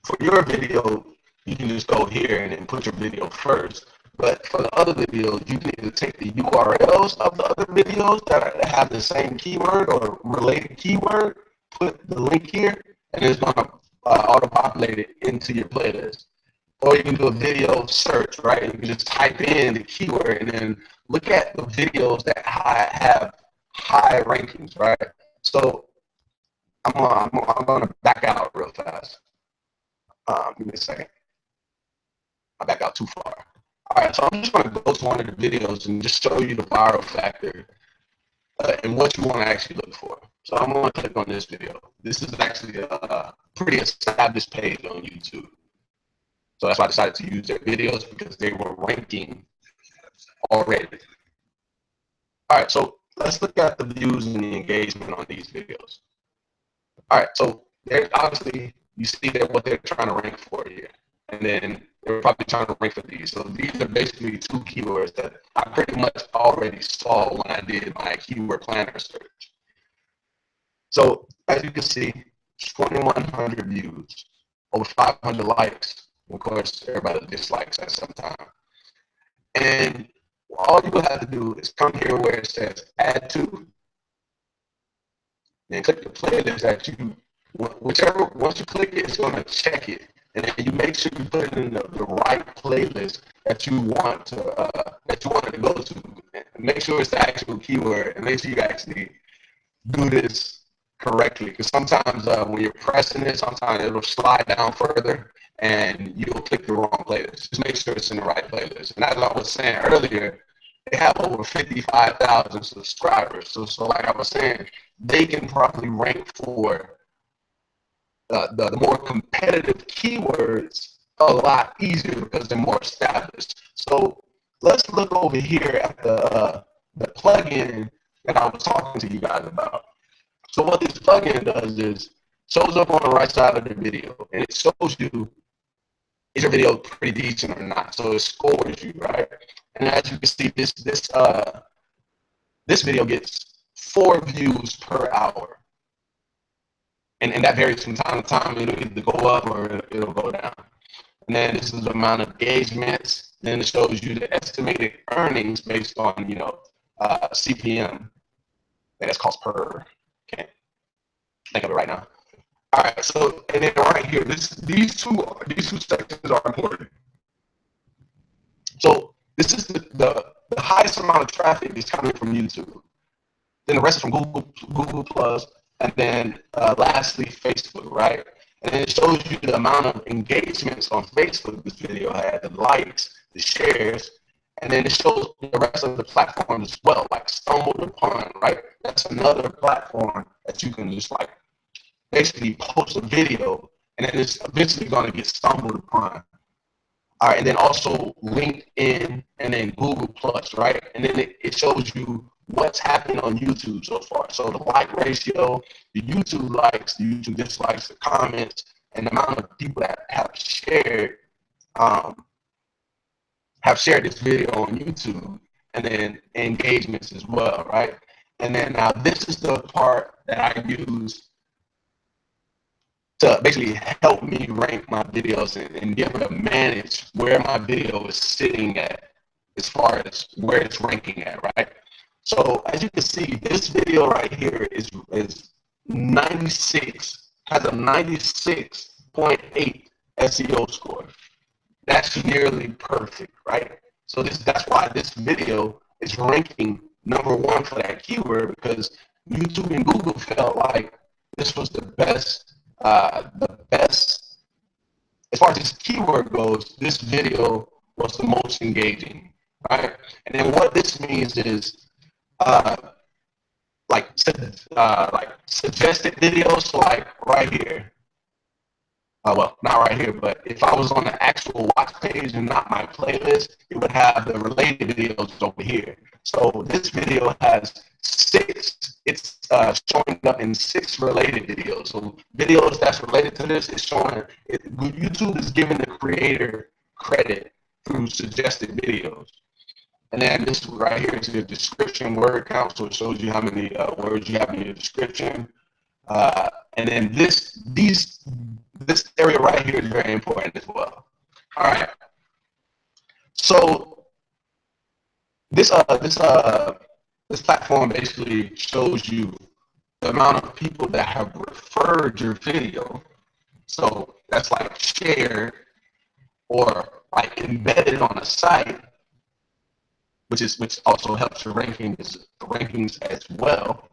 for your video, you can just go here and then put your video first. But for the other videos, you need to take the URLs of the other videos that have the same keyword or related keyword, put the link here, and it's going to auto-populate it into your playlist. Or you can do a video search, right? You can just type in the keyword and then look at the videos that have high rankings, right? So I'm going to back out real fast. Give me a second. I back out too far. All right, so I'm just going to go to one of the videos and just show you the viral factor and what you want to actually look for. So I'm going to click on this video. This is actually a pretty established page on YouTube. So that's why I decided to use their videos, because they were ranking already. All right, so let's look at the views and the engagement on these videos. All right, so there's obviously, you see that what they're trying to rank for here. And then they're probably trying to rank for these. So these are basically two keywords that I pretty much already saw when I did my keyword planner search. So as you can see, 2,100 views, over 500 likes. Of course, everybody dislikes at some time. And all you will have to do is come here where it says add to, and click the playlist that you, whichever, once you click it, it's going to check it. And then you make sure you put it in the right playlist that you want to go to. Make sure it's the actual keyword, and make sure you actually do this correctly. Because sometimes when you're pressing it, sometimes it'll slide down further, and you'll click the wrong playlist. Just make sure it's in the right playlist. And as I was saying earlier, they have over 55,000 subscribers. So like I was saying, they can probably rank for the more competitive keywords a lot easier because they're more established. So let's look over here at the plugin that I was talking to you guys about. So what this plugin does is shows up on the right side of the video, and it shows you is your video pretty decent or not. So it scores you, right? And as you can see, this video gets 4 views per hour. And that varies from time to time. It'll either go up or it'll go down. And then this is the amount of engagements. Then it shows you the estimated earnings based on, you know, CPM. And that's cost per. Can't think of it right now. All right. So and then right here, these two sections are important. So this is the highest amount of traffic is coming from YouTube. Then the rest is from Google Plus. And then lastly, Facebook, right? And it shows you the amount of engagements on Facebook this video had, the likes, the shares, and then it shows the rest of the platforms as well, like Stumbled Upon, right? That's another platform that you can just like basically post a video, and then it's eventually going to get stumbled upon. All right, and then also LinkedIn and then Google Plus, right? And then it shows you what's happened on YouTube so far. So the like ratio, the YouTube likes, the YouTube dislikes, the comments, and the amount of people that have shared this video on YouTube, and then engagements as well, right? And then now this is the part that I use to basically help me rank my videos and be able to manage where my video is sitting at as far as where it's ranking at, right? So as you can see, this video right here is 96, has a 96.8 SEO score. That's nearly perfect, right? So that's why this video is ranking #1 for that keyword, because YouTube and Google felt like this was the best as far as this keyword goes. This video was the most engaging, right? And then what this means is like suggested videos, so like right here. Well, not right here, but if I was on the actual watch page and not my playlist, it would have the related videos over here. So this video has 6. It's showing up in 6 related videos. So videos that's related to this is showing. YouTube is giving the creator credit through suggested videos. And then this right here is the description word count, so it shows you how many words you have in your description. And then this area right here is very important as well. All right. So this platform basically shows you the amount of people that have referred your video. So that's like shared or like embedded on a site, which also helps your rankings as well.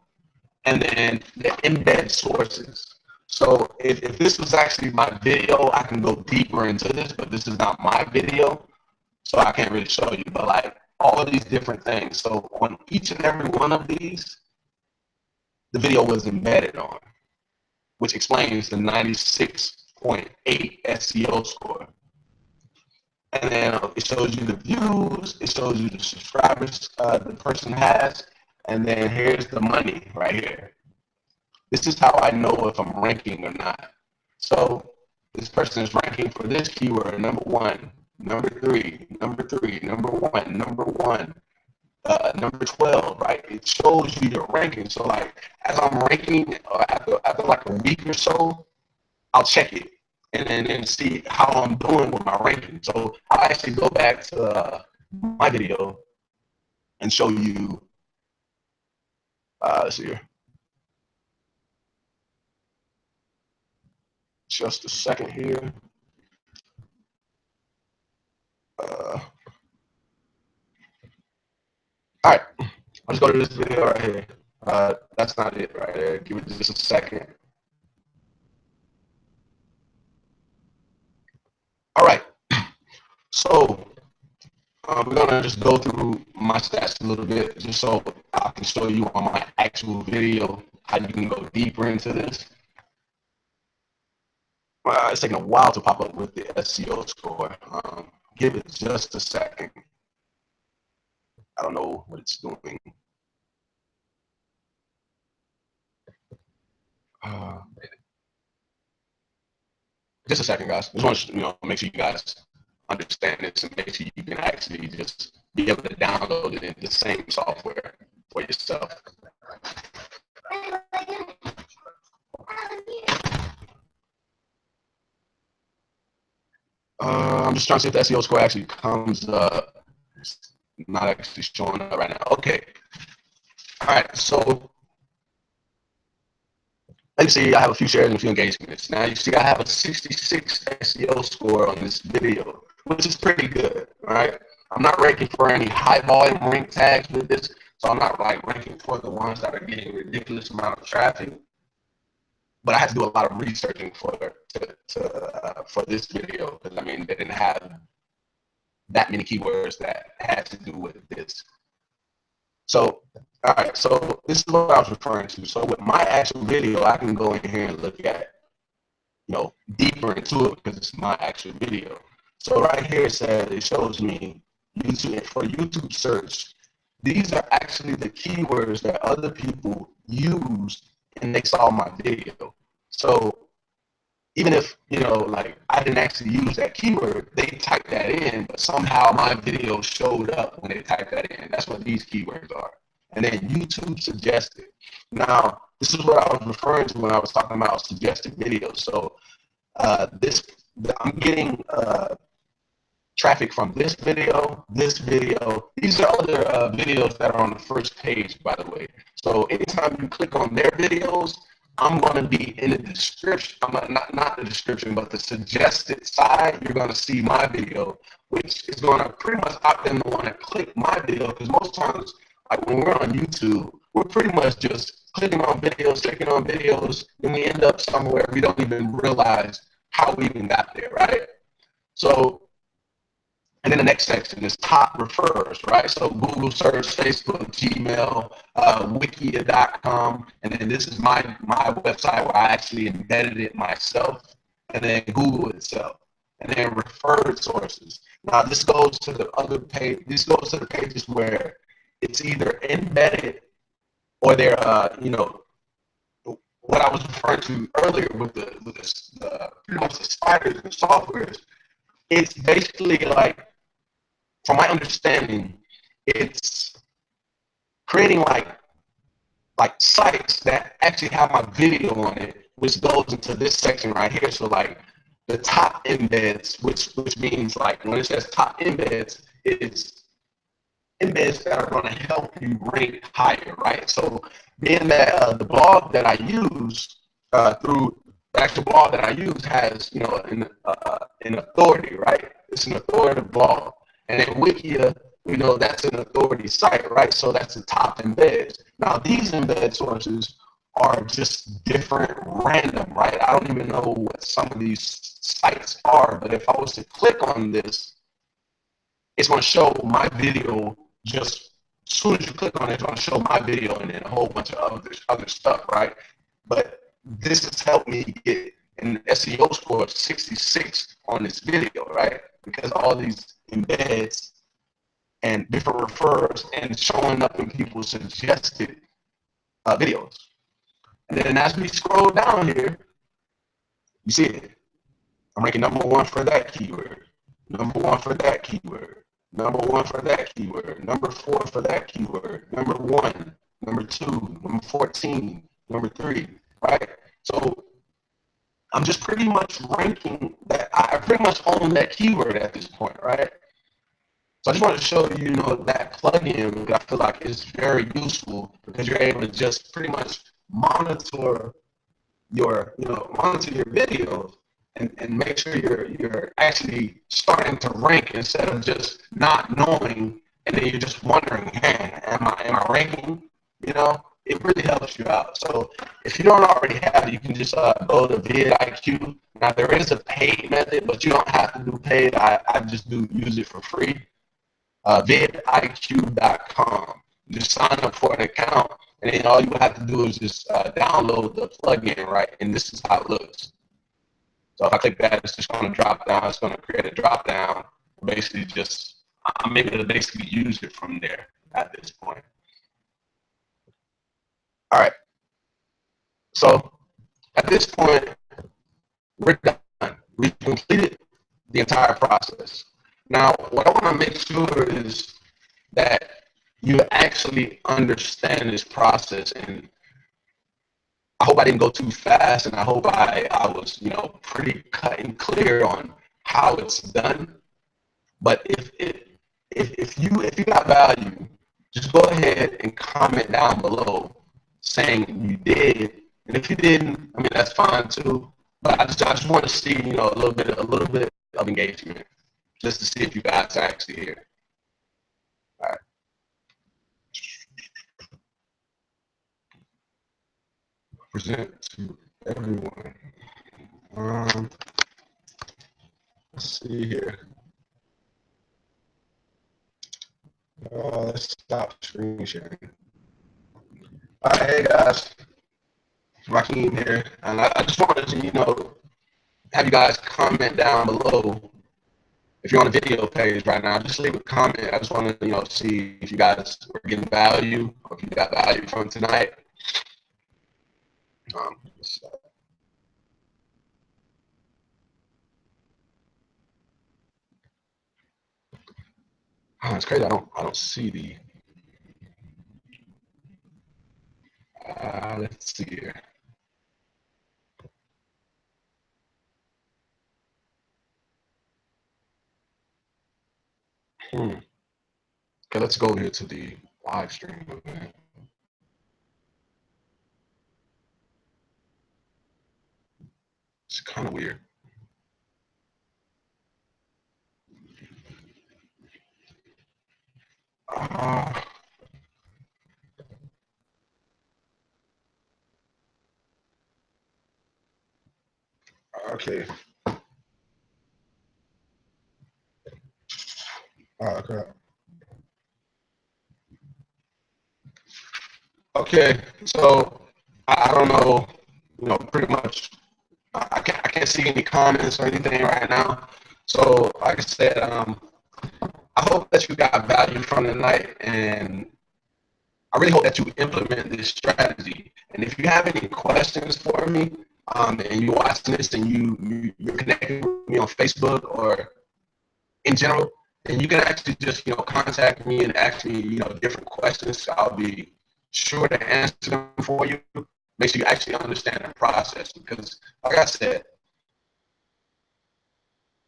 And then the embed sources. So if this was actually my video, I can go deeper into this, but this is not my video, so I can't really show you. But like all of these different things. So on each and every one of these, the video was embedded on, which explains the 96.8 SEO score. And then it shows you the views, it shows you the subscribers the person has, and then here's the money right here. This is how I know if I'm ranking or not. So this person is ranking for this keyword #1, #3, #3, #1, #1, #12, right? It shows you your ranking. So like as I'm ranking after like a week or so, I'll check it and then see how I'm doing with my ranking. So I'll actually go back to my video and show you. Let's see here. Just a second here. All right, let's go to this video right here. That's not it right there. Give it just a second. All right, so we're gonna just go through my stats a little bit, just so I can show you on my actual video how you can go deeper into this. It's taking a while to pop up with the SEO score. Give it just a second. I don't know what it's doing. Just a second, guys. Just want to make sure you guys understand this and make sure you can actually just be able to download it in the same software for yourself. I'm just trying to see if the SEO score actually comes up. It's not actually showing up right now. Okay. All right. So you see I have a few shares and a few engagements. Now you see I have a 66 SEO score on this video, which is pretty good, right? I'm not ranking for any high volume rank tags with this, so I'm not like ranking for the ones that are getting ridiculous amount of traffic. But I had to do a lot of researching for this video, because I mean they didn't have that many keywords that had to do with this. So, all right, so this is what I was referring to. So with my actual video, I can go in here and look at, deeper into it because it's my actual video. So right here it shows me YouTube, for YouTube search, these are actually the keywords that other people used and they saw my video. So even if, like I didn't actually use that keyword, they typed that in, but somehow my video showed up when they typed that in. That's what these keywords are. and then YouTube suggested. Now, this is what I was referring to when I was talking about suggested videos. So I'm getting traffic from this video, this video. These are other videos that are on the first page, by the way. So anytime you click on their videos, I'm going to be in the description. Not the description, but the suggested side. You're going to see my video, which is going to pretty much opt them to want to click my video, because most times, like when we're on YouTube, we're pretty much just clicking on videos, and we end up somewhere we don't even realize how we even got there, right? So, and then the next section is top refers, right? So Google search, Facebook, Gmail, wikia.com, and then this is my website where I actually embedded it myself, and then Google itself, and then referred sources. Now this goes to the other page. This goes to the pages where it's either embedded or they're, what I was referring to earlier with the pretty much the spiders and softwares. It's basically like, from my understanding, it's creating like sites that actually have my video on it, which goes into this section right here. So like the top embeds, which means like when it says top embeds, it's embeds that are going to help you rank higher, right? So being that the blog that I use through the actual blog that I use has, an authority, right? It's an authoritative blog. And then Wikia, that's an authority site, right? So that's the top embeds. Now, these embed sources are just different random, right? I don't even know what some of these sites are, but if I was to click on this, it's going to show my video. Just as soon as you click on it, it's going to show my video and then a whole bunch of other stuff, right? But this has helped me get an SEO score of 66 on this video, right? Because all these embeds and different refers and showing up in people's suggested videos. And then as we scroll down here, you see it. I'm ranking #1 for that keyword, #1 for that keyword, #1 for that keyword, #4 for that keyword, #1, #2, #14, #3, right? So I'm just pretty much ranking that. I pretty much own that keyword at this point, right? So I just want to show you, that plugin that I feel like is very useful, because you're able to just pretty much monitor your videos and make sure you're actually starting to rank instead of just not knowing, and then you're just wondering, man, am I ranking? It really helps you out. So if you don't already have it, you can just go to vidIQ. Now there is a paid method, but you don't have to do paid. I just use it for free. vidIQ.com. Just sign up for an account, and then all you have to do is just download the plugin, right? And this is how it looks. So if I click that, it's just going to drop down. It's going to create a drop down. Basically, I'm able to basically use it from there at this point. All right. So at this point, we're done. We've completed the entire process. Now, what I want to make sure is that you actually understand this process, and I hope I didn't go too fast, and I hope I was, pretty cut and clear on how it's done. But if you got value, just go ahead and comment down below saying you did, and if you didn't, I mean, that's fine too. But I just want to see, a little bit of engagement, just to see if you guys are actually here. All right. Present to everyone. Let's see here. Let's stop screen sharing. All right, hey guys, Rakeem here, and I just wanted to, have you guys comment down below. If you're on the video page right now, just leave a comment. I just want to, see if you guys were getting value, or if you got value from tonight. It's crazy. I don't see the. Let's see here. Okay, let's go here to the live stream event. It's kind of weird. Okay. Okay. Okay. So I don't know. Pretty much. I can't see any comments or anything right now. So like I said, I hope that you got value from tonight, and I really hope that you implement this strategy. And if you have any questions for me, and you're watching this and you're connected with me on Facebook or in general, then you can actually just contact me and ask me different questions. I'll be sure to answer them for you. Make sure you actually understand the process, because like I said,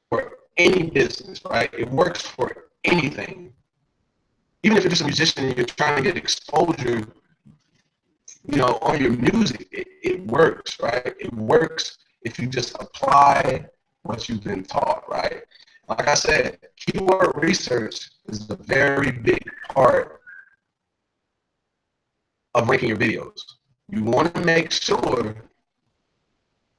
for any business, right? It works for anything. Even if you're just a musician and you're trying to get exposure, on your music, it works, right? It works if you just apply what you've been taught, right? Like I said, keyword research is a very big part of ranking your videos. You want to make sure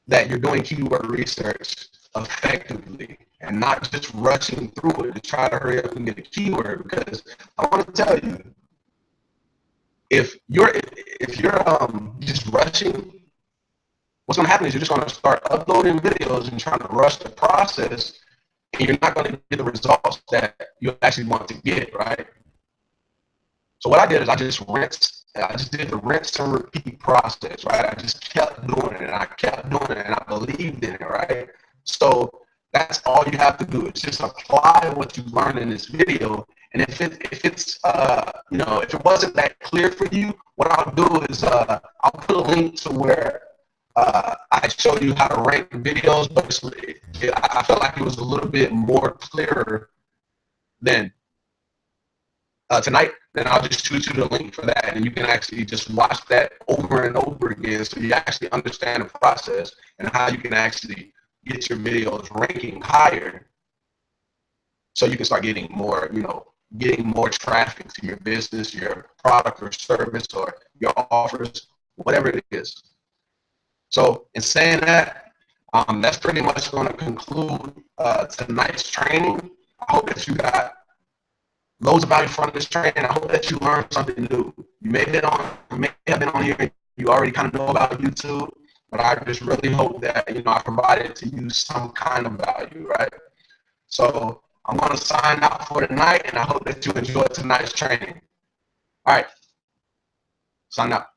that you're doing keyword research effectively and not just rushing through it to try to hurry up and get a keyword, because I want to tell you, if you're just rushing, what's going to happen is you're just going to start uploading videos and trying to rush the process, and you're not going to get the results that you actually want to get, right? So what I did is I just did the rinse and repeat process, right? I just kept doing it, and I kept doing it, and I believed in it, right? So that's all you have to do is just apply what you learned in this video. And if it wasn't that clear for you, what I'll do is I'll put a link to where I show you how to rank videos, but I felt like it was a little bit more clearer than tonight. Then I'll just shoot you the link for that, and you can actually just watch that over and over again, so you actually understand the process and how you can actually get your videos ranking higher, so you can start getting more, getting more traffic to your business, your product or service, or your offers, whatever it is. So in saying that, that's pretty much going to conclude tonight's training. I hope that you got loads of value from this training. I hope that you learned something new. You may have been on here and you already kind of know about YouTube, but I just really hope that I provided to you some kind of value, right? So I'm going to sign out for tonight, and I hope that you enjoyed tonight's training. All right, sign out.